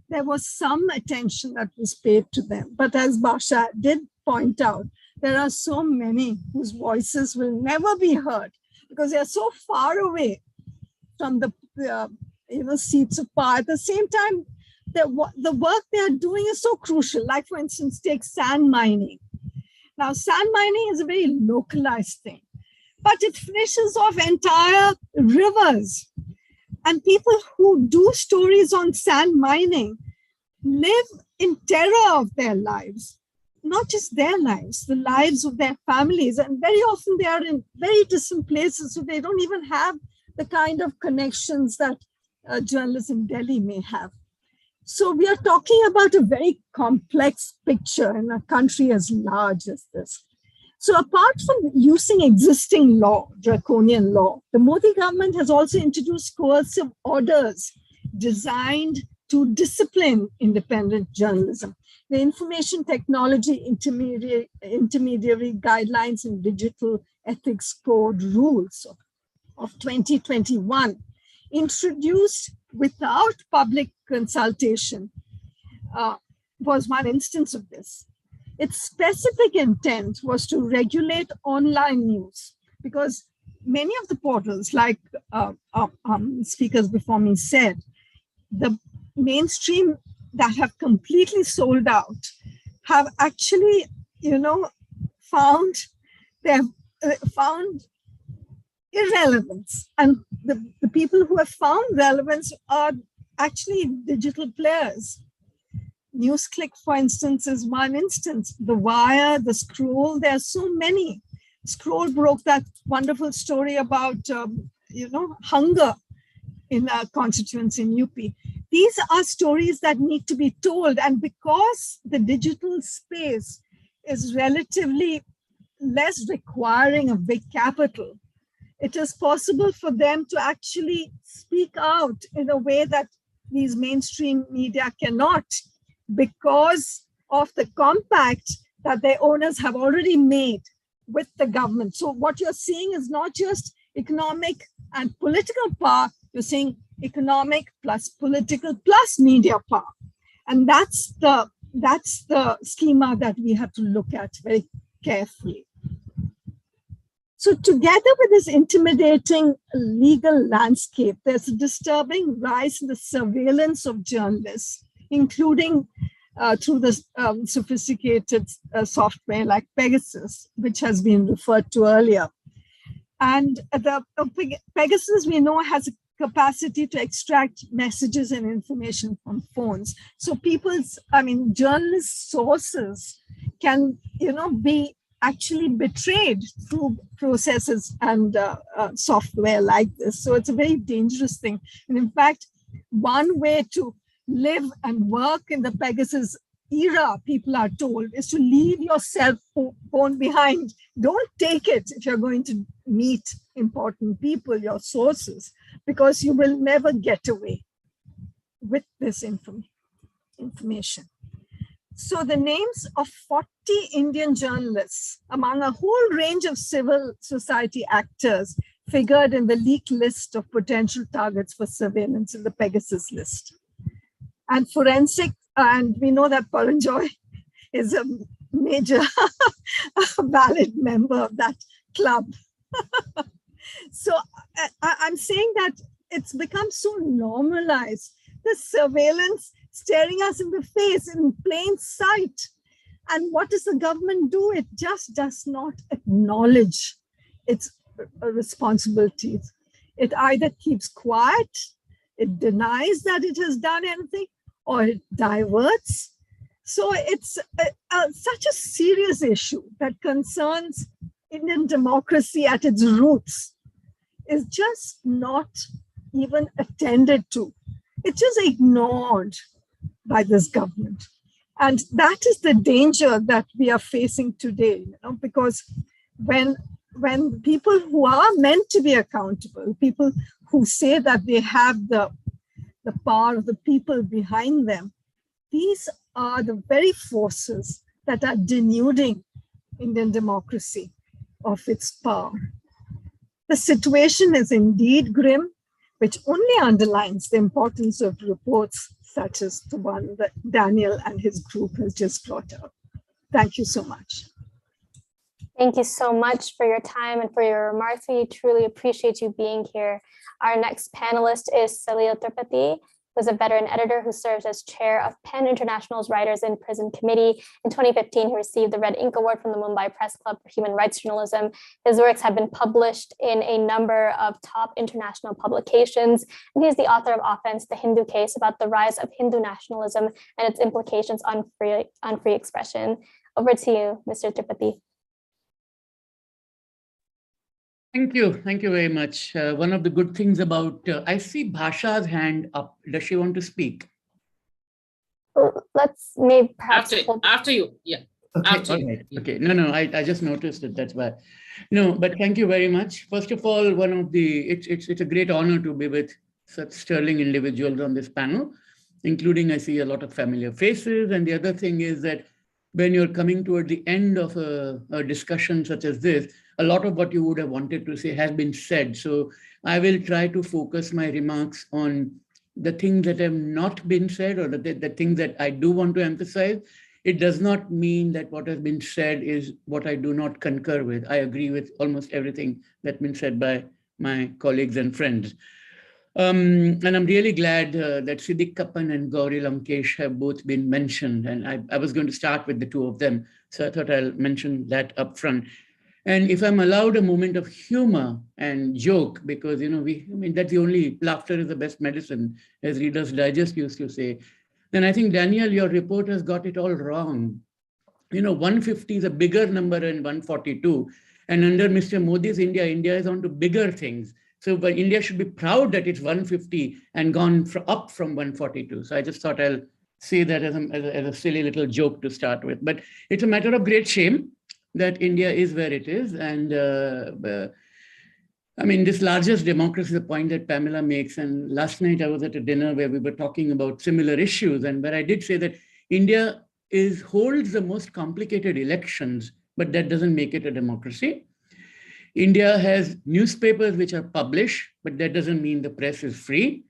there was some attention that was paid to them. But as Basha did point out, there are so many whose voices will never be heard because they are so far away from the seats of power. At the same time, the work they are doing is so crucial. Like, for instance, take sand mining. Now, sand mining is a very localized thing, but it finishes off entire rivers. And people who do stories on sand mining live in terror of their lives, not just their lives, the lives of their families. And very often they are in very distant places, so they don't even have the kind of connections that journalists in Delhi may have. So we are talking about a very complex picture in a country as large as this. So apart from using existing law, draconian law, the Modi government has also introduced coercive orders designed to discipline independent journalism. The Information Technology Intermediary Guidelines and Digital Ethics Code rules of 2021, introduced without public consultation, was one instance of this. Its specific intent was to regulate online news, because many of the portals, like speakers before me said, the mainstream that have completely sold out have actually, found irrelevance. And the people who have found relevance are actually digital players. NewsClick, for instance, is one instance. The Wire, the Scroll, there are so many. Scroll broke that wonderful story about, hunger in a constituency in UP. These are stories that need to be told. And because the digital space is relatively less requiring of big capital, it is possible for them to actually speak out in a way that these mainstream media cannot, because of the compact that their owners have already made with the government. So what you're seeing is not just economic and political power, you're seeing economic plus political plus media power. And that's the schema that we have to look at very carefully. So together with this intimidating legal landscape, there's a disturbing rise in the surveillance of journalists, including through the sophisticated software like Pegasus, which has been referred to earlier. And the Pegasus, we know, has a capacity to extract messages and information from phones. So journalist sources can, be actually betrayed through processes and software like this. So it's a very dangerous thing. And in fact, one way to live and work in the Pegasus era, people are told, is to leave your cell phone behind. Don't take it if you're going to meet important people, your sources, because you will never get away with this information. So the names of 40 Indian journalists among a whole range of civil society actors figured in the leaked list of potential targets for surveillance in the Pegasus list. And forensic, and we know that Paranjoy is a major valid member of that club. So I'm saying that it's become so normalized, the surveillance staring us in the face in plain sight. And what does the government do? It just does not acknowledge its responsibilities. It either keeps quiet, it denies that it has done anything, or it diverts. So it's such a serious issue that concerns Indian democracy at its roots is just not even attended to. It's just ignored by this government. And that is the danger that we are facing today, because when people who are meant to be accountable, people who say that they have the power of the people behind them, these are the very forces that are denuding Indian democracy of its power. The situation is indeed grim, which only underlines the importance of reports such as the one that Daniel and his group has just brought out. Thank you so much. Thank you so much for your time and for your remarks. We truly appreciate you being here. Our next panelist is Salil Tripathi. was a veteran editor who serves as chair of PEN International's Writers in Prison Committee. In 2015, he received the Red Ink Award from the Mumbai Press Club for Human Rights Journalism. His works have been published in a number of top international publications, and he's the author of Offense, the Hindu Case, about the rise of Hindu nationalism and its implications on free expression. Over to you, Mr. Tripathi. Thank you. Thank you very much. One of the good things about, I see Bhasha's hand up. Does she want to speak? Let's maybe perhaps after you. Yeah. Okay. After All right. Okay. No, I just noticed it. That's why. No, but thank you very much. First of all, it's a great honor to be with such sterling individuals on this panel, including I see a lot of familiar faces. And the other thing is that when you're coming toward the end of a discussion such as this, a lot of what you would have wanted to say has been said. So I will try to focus my remarks on the things that have not been said or the things that I do want to emphasize. It does not mean that what has been said is what I do not concur with. I agree with almost everything that's been said by my colleagues and friends. And I'm really glad that Siddiq Kappan and Gauri Lamkesh have both been mentioned. And I was going to start with the two of them. So I thought I'll mention that up front. And if I'm allowed a moment of humor and joke, because, that's the only, laughter is the best medicine, as Reader's Digest used to say, then I think, Daniel, your reporters got it all wrong. 150 is a bigger number than 142. And under Mr. Modi's India is on to bigger things. So but India should be proud that it's 150 and gone up from 142. So I just thought I'll say that as a silly little joke to start with. But it's a matter of great shame that India is where it is. And this largest democracy is a point that Pamela makes. And last night I was at a dinner where we were talking about similar issues, and where I did say that India holds the most complicated elections, but that doesn't make it a democracy. India has newspapers which are published, but that doesn't mean the press is free.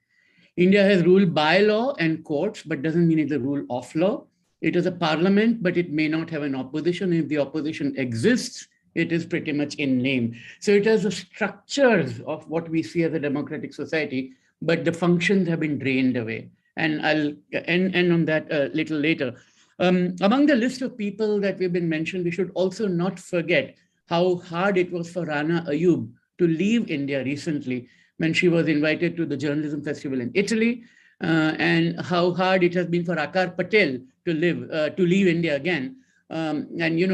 India has rule by law and courts, but doesn't mean it's a rule of law. It is a parliament, but it may not have an opposition. If the opposition exists, it is pretty much in name. So it has the structures of what we see as a democratic society, but the functions have been drained away. And I'll end on that a little later. Among the list of people that we've been mentioned, we should also not forget how hard it was for Rana Ayub to leave India recently when she was invited to the Journalism Festival in Italy, and how hard it has been for Akar Patel to leave India again. There's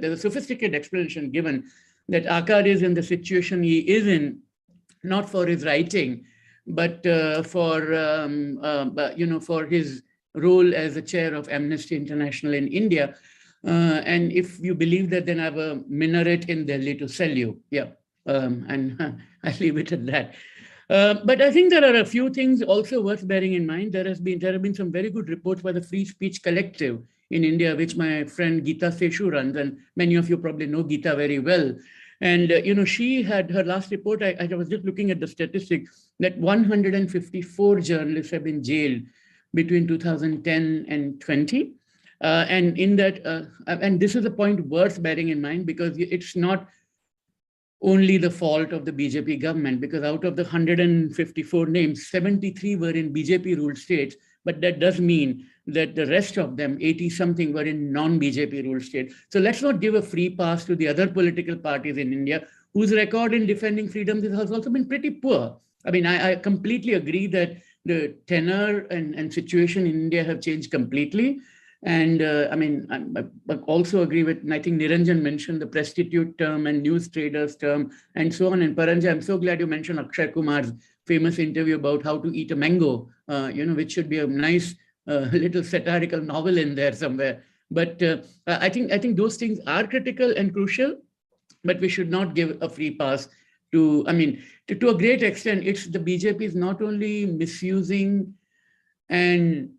a sophisticated explanation given that Akar is in the situation he is in, not for his writing, but for his role as the chair of Amnesty International in India. And if you believe that, then I have a minaret in Delhi to sell you. Yeah, and I leave it at that. But I think there are a few things also worth bearing in mind. There have been some very good reports by the Free Speech Collective in India, which my friend Geeta Seshu runs, and many of you probably know Geeta very well. And she had her last report. I was just looking at the statistics that 154 journalists have been jailed between 2010 and 20. And in that, and this is a point worth bearing in mind, because it's not only the fault of the BJP government, because out of the 154 names, 73 were in BJP-ruled states, but that does mean that the rest of them, 80-something, were in non-BJP-ruled states. So let's not give a free pass to the other political parties in India, whose record in defending freedoms has also been pretty poor. I completely agree that the tenor and situation in India have changed completely. And I also agree with, and I think Niranjan mentioned the prostitute term and news traders term and so on. And Paranja, I'm so glad you mentioned Akshay Kumar's famous interview about how to eat a mango, which should be a nice little satirical novel in there somewhere. But I think those things are critical and crucial, but we should not give a free pass to a great extent. It's the BJP is not only misusing and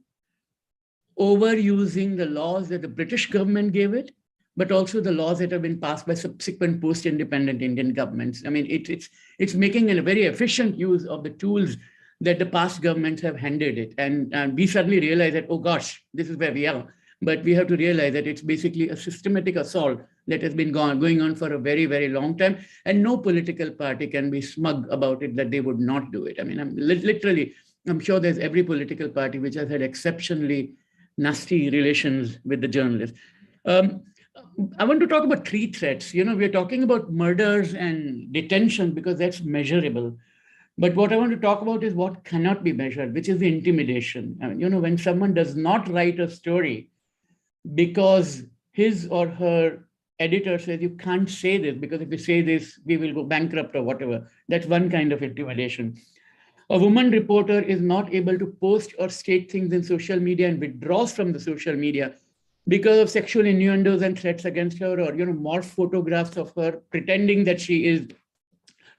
overusing the laws that the British government gave it, but also the laws that have been passed by subsequent post-independent Indian governments. It's making a very efficient use of the tools that the past governments have handed it. And we suddenly realize that, oh gosh, this is where we are. But we have to realize that it's basically a systematic assault that has been going on for a very, very long time. And no political party can be smug about it that they would not do it. I mean, I'm sure there's every political party which has had exceptionally nasty relations with the journalists. I want to talk about 3 threats. We're talking about murders and detention because that's measurable. But what I want to talk about is what cannot be measured, which is the intimidation. I mean, when someone does not write a story because his or her editor says, you can't say this because if you say this, we will go bankrupt or whatever. That's one kind of intimidation. A woman reporter is not able to post or state things in social media and withdraws from the social media because of sexual innuendos and threats against her, or morph photographs of her pretending that she is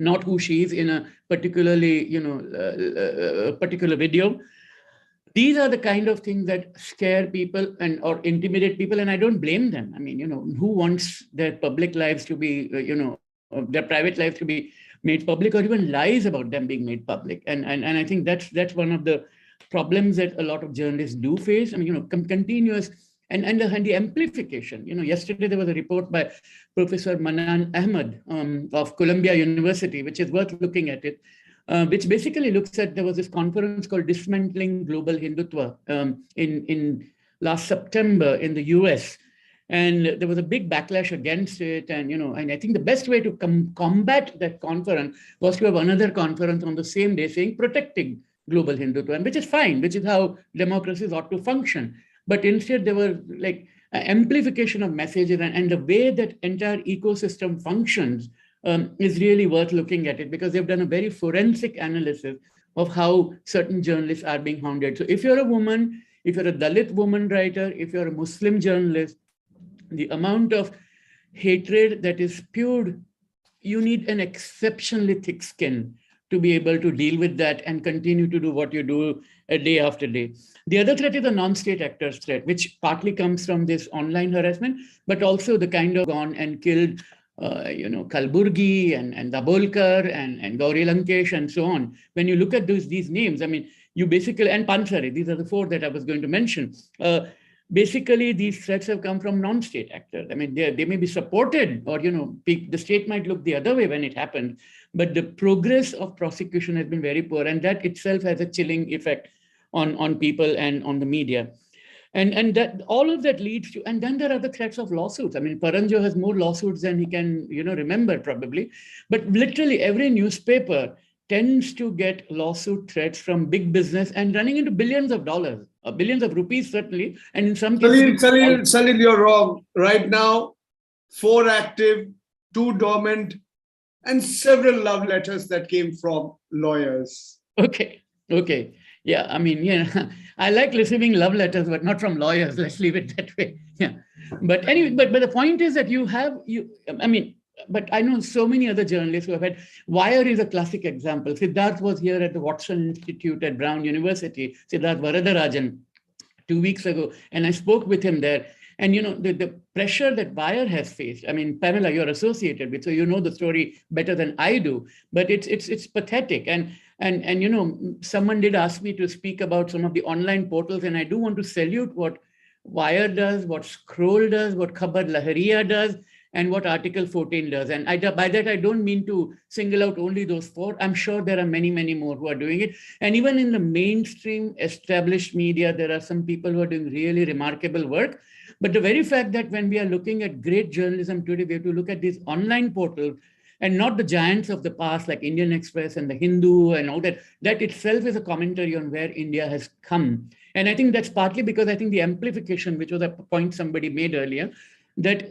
not who she is in a particularly particular video. These are the kind of things that scare people or intimidate people, and I don't blame them. I mean, who wants their public lives to be their private lives to be made public, or even lies about them being made public? And I think that's one of the problems that a lot of journalists do face. I mean, continuous and the amplification. Yesterday there was a report by Professor Manan Ahmed of Columbia University, which is worth looking at it, which basically looks at, there was this conference called Dismantling Global Hindutva in last September in the US. And there was a big backlash against it. And, and I think the best way to combat that conference was to have another conference on the same day saying protecting global Hindutva, and which is fine, which is how democracies ought to function. But instead, there were like amplification of messages, and the way that entire ecosystem functions is really worth looking at it, because they've done a very forensic analysis of how certain journalists are being hounded. So if you're a woman, if you're a Dalit woman writer, if you're a Muslim journalist, the amount of hatred that is spewed, you need an exceptionally thick skin to be able to deal with that and continue to do what you do day after day. The other threat is the non-state actors threat, which partly comes from this online harassment, but also the kind of gone and killed, Kalburgi and Dabolkar and Gauri Lankesh and so on. When you look at these names, I mean, you basically, and Pansari, these are the 4 that I was going to mention. Basically, these threats have come from non-state actors. I mean, they may be supported, or, the state might look the other way when it happens, but the progress of prosecution has been very poor, and that itself has a chilling effect on people and on the media. And that all of that leads to, and then there are the threats of lawsuits. I mean, Paranjo has more lawsuits than he can, remember probably, but literally every newspaper tends to get lawsuit threats from big business and running into billions of dollars, billions of rupees certainly, and in some cases. Salil, you're wrong. Right now, 4 active, 2 dormant, and several love letters that came from lawyers. Okay. Yeah, I mean, I like receiving love letters, but not from lawyers. Let's leave it that way. Yeah. But anyway, but the point is that but I know so many other journalists who have had, Wire is a classic example. Siddharth was here at the Watson Institute at Brown University, Siddharth Varadarajan, 2 weeks ago, and I spoke with him there. And, the pressure that Wire has faced, I mean, Pamela, you're associated with, so you know the story better than I do, but it's pathetic. And someone did ask me to speak about some of the online portals, and I do want to salute what Wire does, what Scroll does, what Khabar Lahariya does, and what Article 14 does. And by that, I don't mean to single out only those 4. I'm sure there are many, many more who are doing it. And even in the mainstream established media, there are some people who are doing really remarkable work. But the very fact that when we are looking at great journalism today, we have to look at these online portals and not the giants of the past like Indian Express and the Hindu and all that. That itself is a commentary on where India has come. And I think that's partly because I think the amplification, which was a point somebody made earlier, that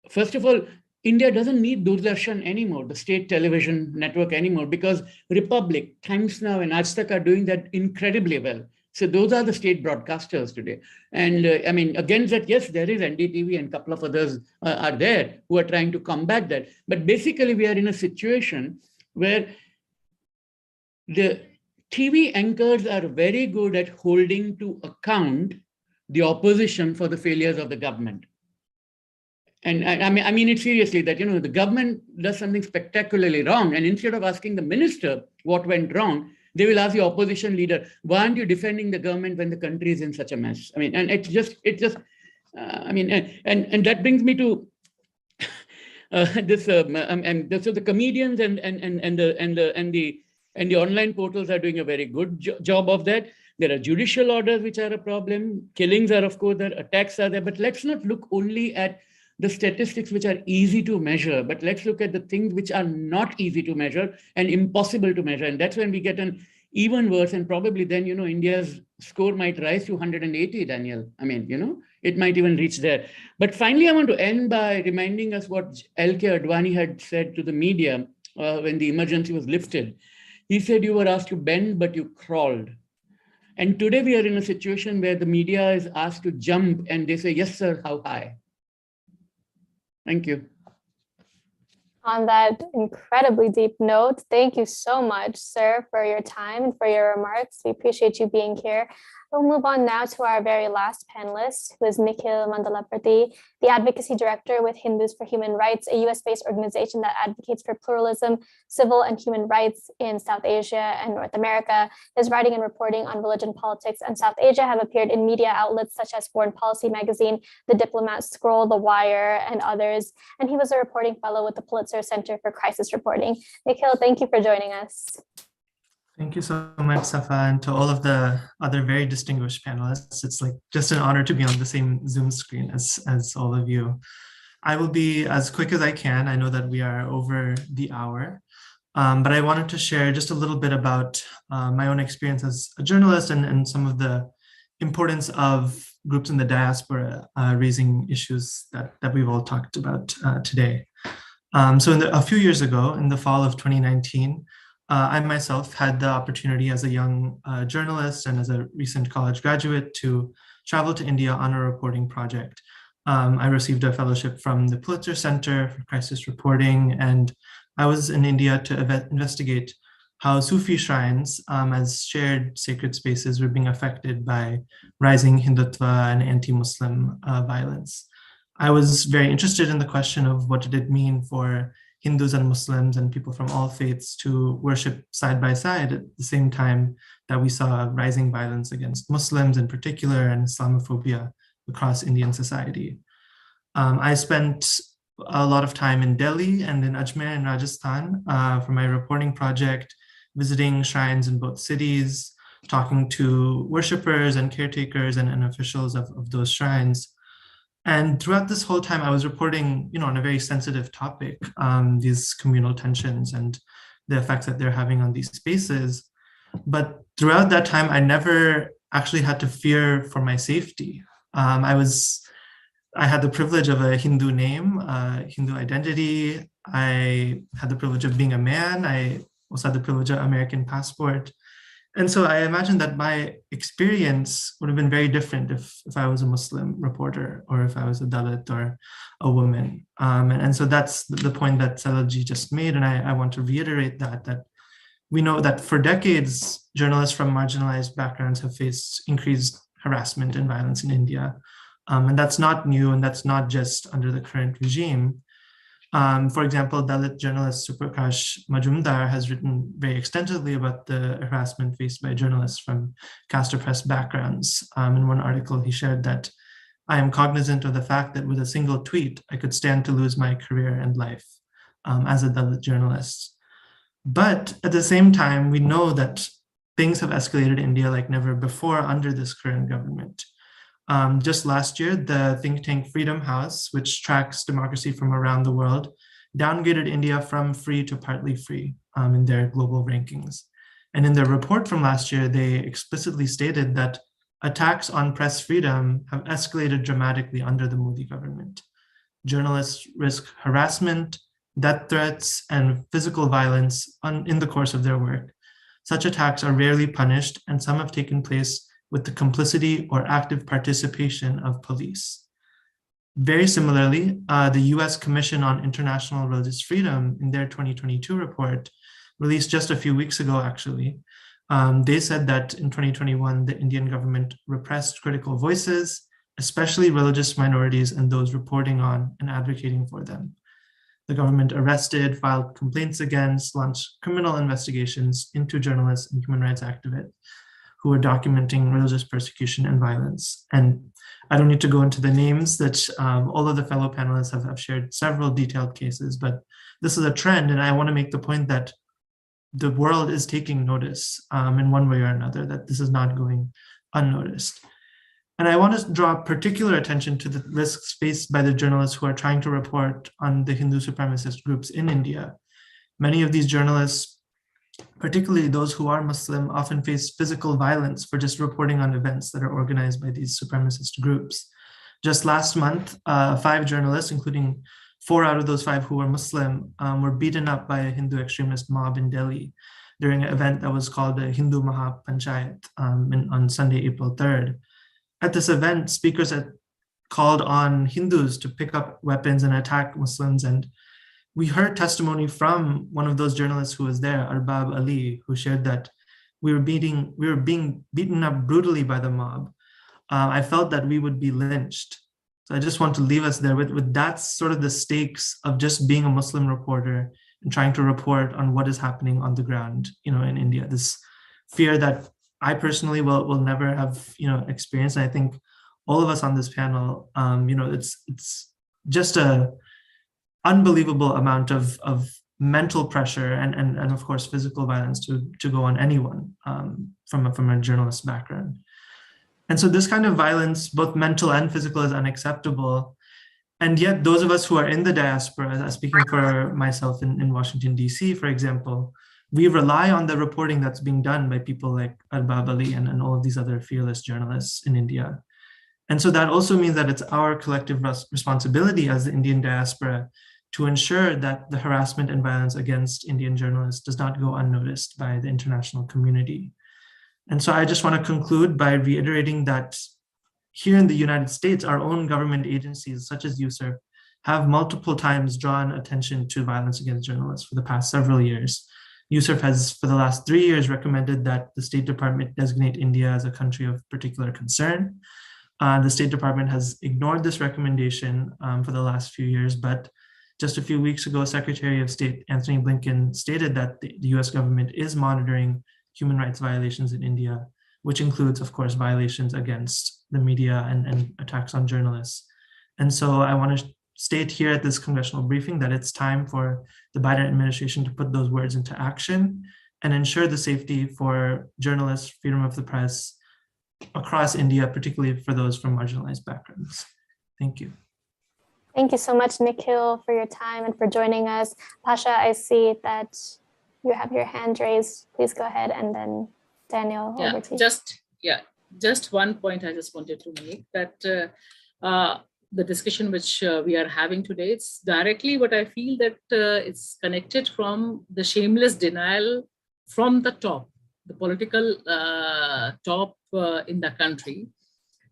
first of all, India doesn't need Doordarshan anymore, the state television network anymore, because Republic, Times Now, and Aaj Tak are doing that incredibly well. So those are the state broadcasters today. And I mean, against that, yes, there is NDTV and a couple of others are there who are trying to combat that. But basically, we are in a situation where the TV anchors are very good at holding to account the opposition for the failures of the government. And I mean it seriously, that, the government does something spectacularly wrong. And instead of asking the minister what went wrong, they will ask the opposition leader, why aren't you defending the government when the country is in such a mess? I mean, and and that brings me to So the comedians and the online portals are doing a very good job of that. There are judicial orders which are a problem. Killings are, of course, there. Attacks are there. But let's not look only at the statistics which are easy to measure, but let's look at the things which are not easy to measure and impossible to measure. And that's when we get an even worse. And probably then, India's score might rise to 180, Daniel. I mean, it might even reach there. But finally, I want to end by reminding us what L.K. Advani had said to the media when the emergency was lifted. He said, you were asked to bend, but you crawled. And today we are in a situation where the media is asked to jump and they say, yes, sir, how high? Thank you. On that incredibly deep note, thank you so much, sir, for your time and for your remarks. We appreciate you being here. We'll move on now to our very last panelist, who is Nikhil Mandalaprati, the Advocacy Director with Hindus for Human Rights, a US-based organization that advocates for pluralism, civil and human rights in South Asia and North America. His writing and reporting on religion, politics, and South Asia have appeared in media outlets such as Foreign Policy Magazine, The Diplomat, Scroll, The Wire, and others. And he was a reporting fellow with the Pulitzer Center for Crisis Reporting. Nikhil, thank you for joining us. Thank you so much, Safa, and to all of the other very distinguished panelists. It's like just an honor to be on the same Zoom screen as all of you. I will be as quick as I can. I know that we are over the hour, but I wanted to share just a little bit about my own experience as a journalist and some of the importance of groups in the diaspora raising issues that we've all talked about today. So a few years ago, in the fall of 2019, I myself had the opportunity as a young journalist and as a recent college graduate to travel to India on a reporting project. I received a fellowship from the Pulitzer Center for Crisis Reporting, and I was in India to investigate how Sufi shrines as shared sacred spaces were being affected by rising Hindutva and anti-Muslim violence. I was very interested in the question of what did it mean for Hindus and Muslims and people from all faiths to worship side by side at the same time that we saw rising violence against Muslims in particular and Islamophobia across Indian society. I spent a lot of time in Delhi and in Ajmer in Rajasthan for my reporting project, visiting shrines in both cities, talking to worshippers and caretakers and officials of those shrines. And throughout this whole time, I was reporting, on a very sensitive topic, these communal tensions and the effects that they're having on these spaces. But throughout that time, I never actually had to fear for my safety. I had the privilege of a Hindu name, Hindu identity. I had the privilege of being a man. I also had the privilege of American passport. And so I imagine that my experience would have been very different if I was a Muslim reporter or if I was a Dalit or a woman. And so that's the point that Salalji just made. And I want to reiterate that we know that for decades, journalists from marginalized backgrounds have faced increased harassment and violence in India. And that's not new, and that's not just under the current regime. For example, Dalit journalist Suprakash Majumdar has written very extensively about the harassment faced by journalists from caste oppressed backgrounds. In one article, he shared that I am cognizant of the fact that with a single tweet, I could stand to lose my career and life as a Dalit journalist. But at the same time, we know that things have escalated in India like never before under this current government. Just last year, the think tank Freedom House, which tracks democracy from around the world, downgraded India from free to partly free in their global rankings. And in their report from last year, they explicitly stated that attacks on press freedom have escalated dramatically under the Modi government. Journalists risk harassment, death threats, and physical violence in the course of their work. Such attacks are rarely punished, and some have taken place with the complicity or active participation of police. Very similarly, the US Commission on International Religious Freedom in their 2022 report, released just a few weeks ago actually, they said that in 2021, the Indian government repressed critical voices, especially religious minorities and those reporting on and advocating for them. The government arrested, filed complaints against, launched criminal investigations into journalists and human rights activists who were documenting religious persecution and violence. And I don't need to go into the names that all of the fellow panelists have shared several detailed cases, but this is a trend. And I want to make the point that the world is taking notice in one way or another, that this is not going unnoticed. And I want to draw particular attention to the risks faced by the journalists who are trying to report on the Hindu supremacist groups in India. Many of these journalists, particularly those who are Muslim, often face physical violence for just reporting on events that are organized by these supremacist groups. Just last month, 5 journalists, including 4 out of those 5 who were Muslim, were beaten up by a Hindu extremist mob in Delhi during an event that was called the Hindu Mahapanchayat on Sunday, April 3rd. At this event, speakers had called on Hindus to pick up weapons and attack Muslims. And we heard testimony from one of those journalists who was there, Arbab Ali, who shared that we were being beaten up brutally by the mob. I felt that we would be lynched. So I just want to leave us there with that's sort of the stakes of just being a Muslim reporter and trying to report on what is happening on the ground, in India. This fear that I personally will never have, experienced. And I think all of us on this panel, it's just a unbelievable amount of mental pressure and of course physical violence to go on anyone from a journalist background. And so this kind of violence, both mental and physical, is unacceptable. And yet those of us who are in the diaspora, speaking for myself in Washington, D.C., for example, we rely on the reporting that's being done by people like Arbab Ali and all of these other fearless journalists in India. And so that also means that it's our collective responsibility as the Indian diaspora to ensure that the harassment and violence against Indian journalists does not go unnoticed by the international community. And so I just want to conclude by reiterating that here in the United States, our own government agencies, such as USERP, have multiple times drawn attention to violence against journalists for the past several years. USERP has, for the last 3 years, recommended that the State Department designate India as a country of particular concern. The State Department has ignored this recommendation for the last few years, but just a few weeks ago, Secretary of State Anthony Blinken stated that the US government is monitoring human rights violations in India, which includes, of course, violations against the media and attacks on journalists. And so I want to state here at this congressional briefing that it's time for the Biden administration to put those words into action and ensure the safety for journalists, freedom of the press across India, particularly for those from marginalized backgrounds. Thank you. Thank you so much, Nikhil, for your time and for joining us. Pasha, I see that you have your hand raised. Please go ahead, and then Daniel, over to you. Just one point I just wanted to make, that the discussion which we are having today, it's directly what I feel that it's connected from the shameless denial from the top, the political top in the country.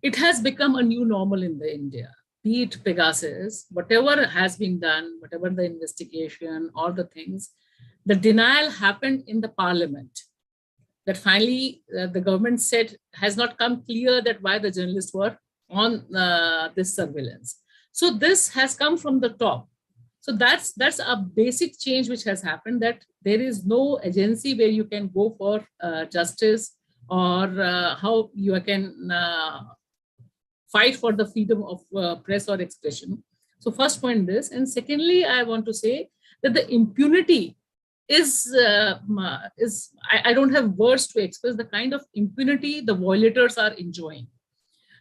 It has become a new normal in the India. Be it Pegasus, whatever has been done, whatever the investigation or the things, the denial happened in the parliament. That finally the government said has not come clear that why the journalists were on this surveillance. So this has come from the top. So that's a basic change which has happened, that there is no agency where you can go for justice or how you can fight for the freedom of press or expression. So first point this, and secondly, I want to say that the impunity is I don't have words to express the kind of impunity the violators are enjoying.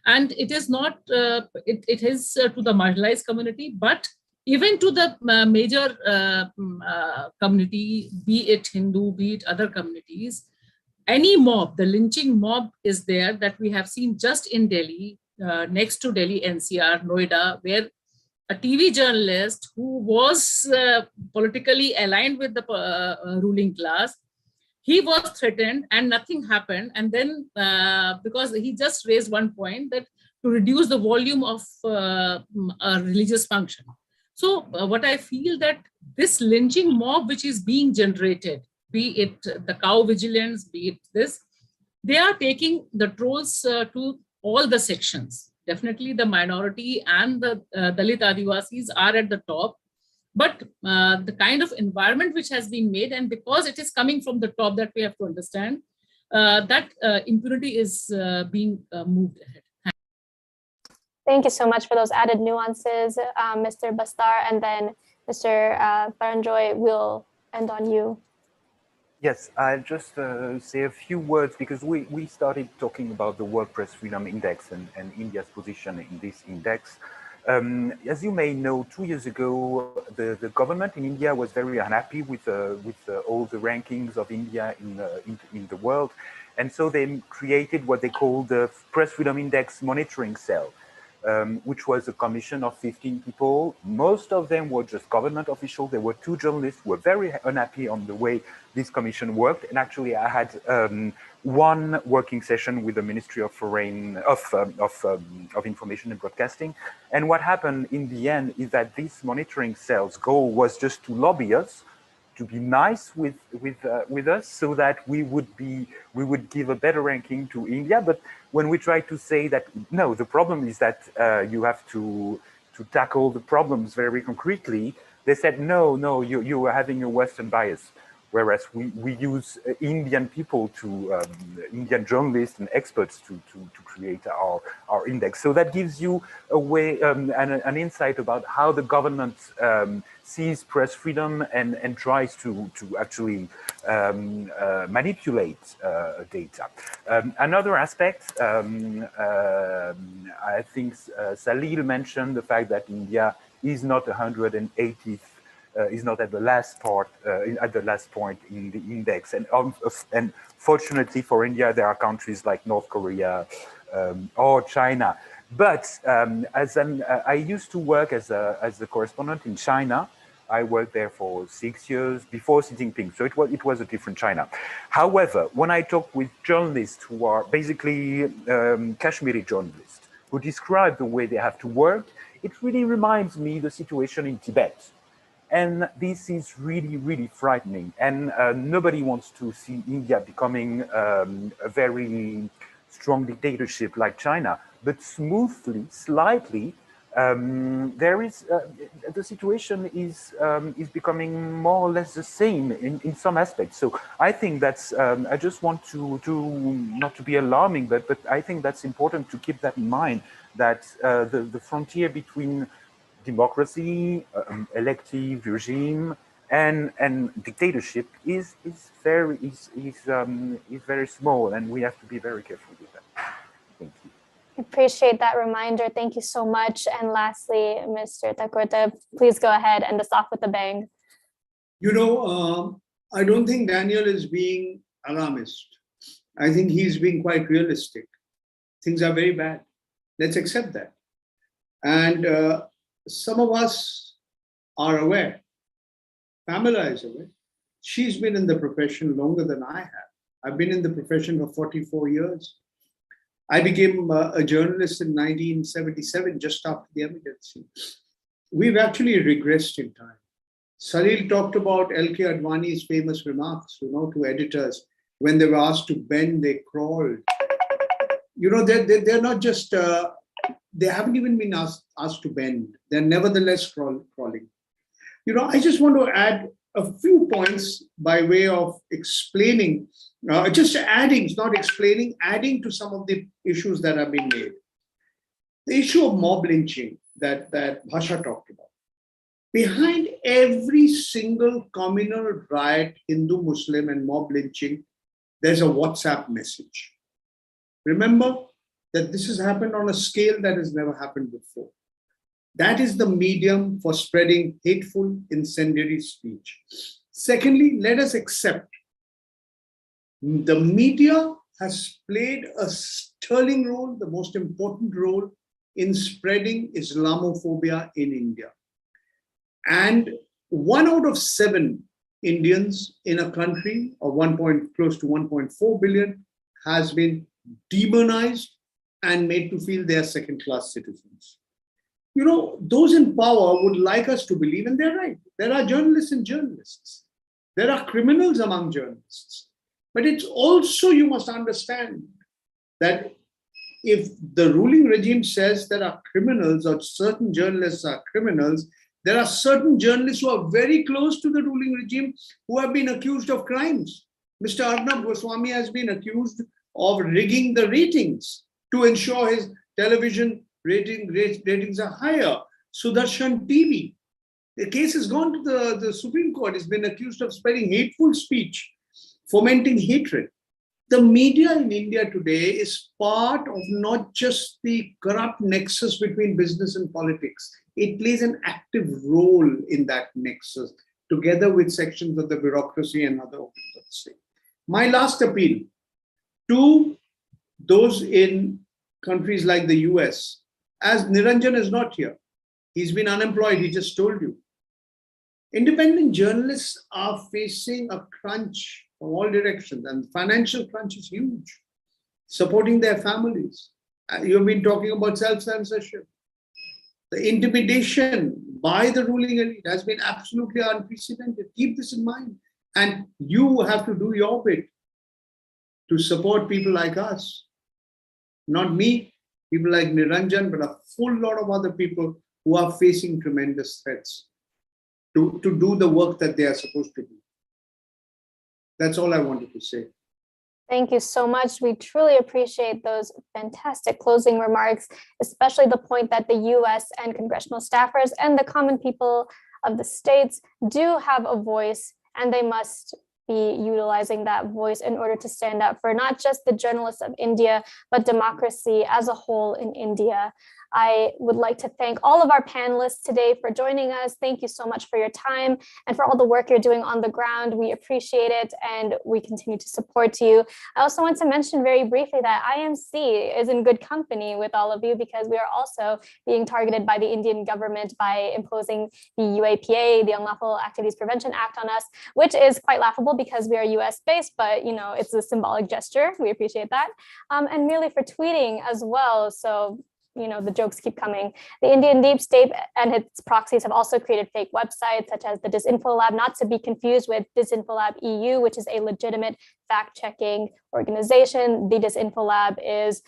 And it is not, it is to the marginalized community, but even to the major community, be it Hindu, be it other communities, any mob, the lynching mob is there that we have seen just in Delhi, next to Delhi NCR, Noida, where a TV journalist who was politically aligned with the ruling class, he was threatened and nothing happened. And then because he just raised one point that to reduce the volume of a religious function. So what I feel that this lynching mob which is being generated, be it the cow vigilance, be it this, they are taking the trolls to all the sections. Definitely the minority and the Dalit Adivasis are at the top, but the kind of environment which has been made, and because it is coming from the top, that we have to understand, that impunity is being moved ahead. Thank you so much for those added nuances, Mr. Bastar, and then Mr. Paranjoy, we'll end on you. Yes, I'll just say a few words because we started talking about the World Press Freedom Index and India's position in this index. As you may know, 2 years ago, the government in India was very unhappy with all the rankings of India in the world. And so they created what they called the Press Freedom Index Monitoring Cell, which was a commission of 15 people. Most of them were just government officials. There were 2 journalists who were very unhappy on the way this commission worked. And actually, I had one working session with the Ministry of Information and Broadcasting. And what happened in the end is that this monitoring cell's goal was just to lobby us, to be nice with us, so that we would give a better ranking to India. But when we try to say that no, the problem is that you have to tackle the problems very concretely, they said no, you are having a Western bias. Whereas we use Indian people Indian journalists and experts to create our index. So that gives you a way, an insight about how the government sees press freedom and tries to actually manipulate data. Another aspect, I think Salil mentioned the fact that India is not 180th. Is not at the last point in the index, and fortunately for India, there are countries like North Korea or China. But I used to work as a correspondent in China. I worked there for 6 years before Xi Jinping, so it was a different China. However, when I talk with journalists who are basically Kashmiri journalists who describe the way they have to work, it really reminds me the situation in Tibet. And this is really, really frightening. And nobody wants to see India becoming a very strong dictatorship like China. But smoothly, slightly, the situation is becoming more or less the same in some aspects. So I think that's, I just want to not to be alarming, but I think that's important to keep that in mind, that the frontier between democracy, elective regime, and dictatorship is very small, and we have to be very careful with that. Thank you. I appreciate that reminder. Thank you so much. And lastly, Mr. Thakurta, please go ahead and just off with a bang. You know, I don't think Daniel is being alarmist. I think he's being quite realistic. Things are very bad. Let's accept that. And some of us are aware. Pamela is aware. She's been in the profession longer than I have. I've been in the profession for 44 years. I became a journalist in 1977, just after the emergency. We've actually regressed in time. Salil talked about L.K. Advani's famous remarks, to editors. When they were asked to bend, they crawled. They're not just, they haven't even been asked to bend. They're nevertheless crawling. I just want to add a few points by way of explaining, just adding, not explaining, adding to some of the issues that have been made. The issue of mob lynching that Bhasha talked about. Behind every single communal riot, Hindu, Muslim, and mob lynching, there's a WhatsApp message. Remember that this has happened on a scale that has never happened before. That is the medium for spreading hateful, incendiary speech. Secondly, let us accept the media has played a sterling role, the most important role in spreading Islamophobia in India. And 1 out of 7 Indians in a country of close to 1.4 billion has been demonized and made to feel they are second-class citizens. Those in power would like us to believe, and they're right, there are journalists and journalists. There are criminals among journalists. But it's also, you must understand that if the ruling regime says there are criminals or certain journalists are criminals, there are certain journalists who are very close to the ruling regime who have been accused of crimes. Mr. Arnab Goswami has been accused of rigging the ratings to ensure his television ratings are higher. Sudarshan TV. The case has gone to the Supreme Court. It's been accused of spreading hateful speech, fomenting hatred. The media in India today is part of not just the corrupt nexus between business and politics. It plays an active role in that nexus, together with sections of the bureaucracy and other organs of the state. My last appeal to those in countries like the US, as Niranjan is not here, he's been unemployed, he just told you. Independent journalists are facing a crunch from all directions, and financial crunch is huge, supporting their families. You've been talking about self-censorship. The intimidation by the ruling elite has been absolutely unprecedented. Keep this in mind. And you have to do your bit to support people like us. Not me, people like Niranjan, but a full lot of other people who are facing tremendous threats to do the work that they are supposed to do. That's all I wanted to say. Thank you so much. We truly appreciate those fantastic closing remarks, especially the point that the US and congressional staffers and the common people of the states do have a voice, and they must be utilizing that voice in order to stand up for not just the journalists of India, but democracy as a whole in India. I would like to thank all of our panelists today for joining us. Thank you so much for your time and for all the work you're doing on the ground. We appreciate it, and we continue to support you. I also want to mention very briefly that IMC is in good company with all of you, because we are also being targeted by the Indian government by imposing the UAPA, the Unlawful Activities Prevention Act, on us, which is quite laughable because we are US based, but it's a symbolic gesture. We appreciate that. And merely for tweeting as well. So the jokes keep coming. The Indian deep state and its proxies have also created fake websites such as the Disinfo Lab, not to be confused with Disinfo Lab EU, which is a legitimate fact-checking organization. The Disinfo Lab is,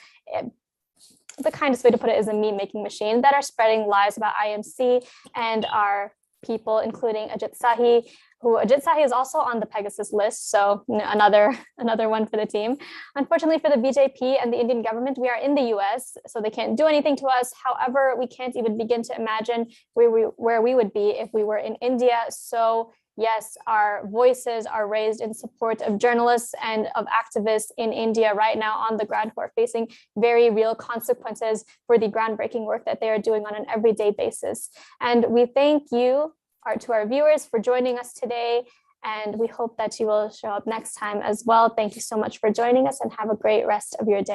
the kindest way to put it is a meme-making machine that are spreading lies about IMC and our people, including Ajit Sahi, Ajit Sahi is also on the Pegasus list, so another one for the team. Unfortunately for the BJP and the Indian government, we are in the US, so they can't do anything to us. However, we can't even begin to imagine where we would be if we were in India. So yes, our voices are raised in support of journalists and of activists in India right now on the ground who are facing very real consequences for the groundbreaking work that they are doing on an everyday basis. And we thank you to our viewers for joining us today, and we hope that you will show up next time as well. Thank you so much for joining us, and have a great rest of your day.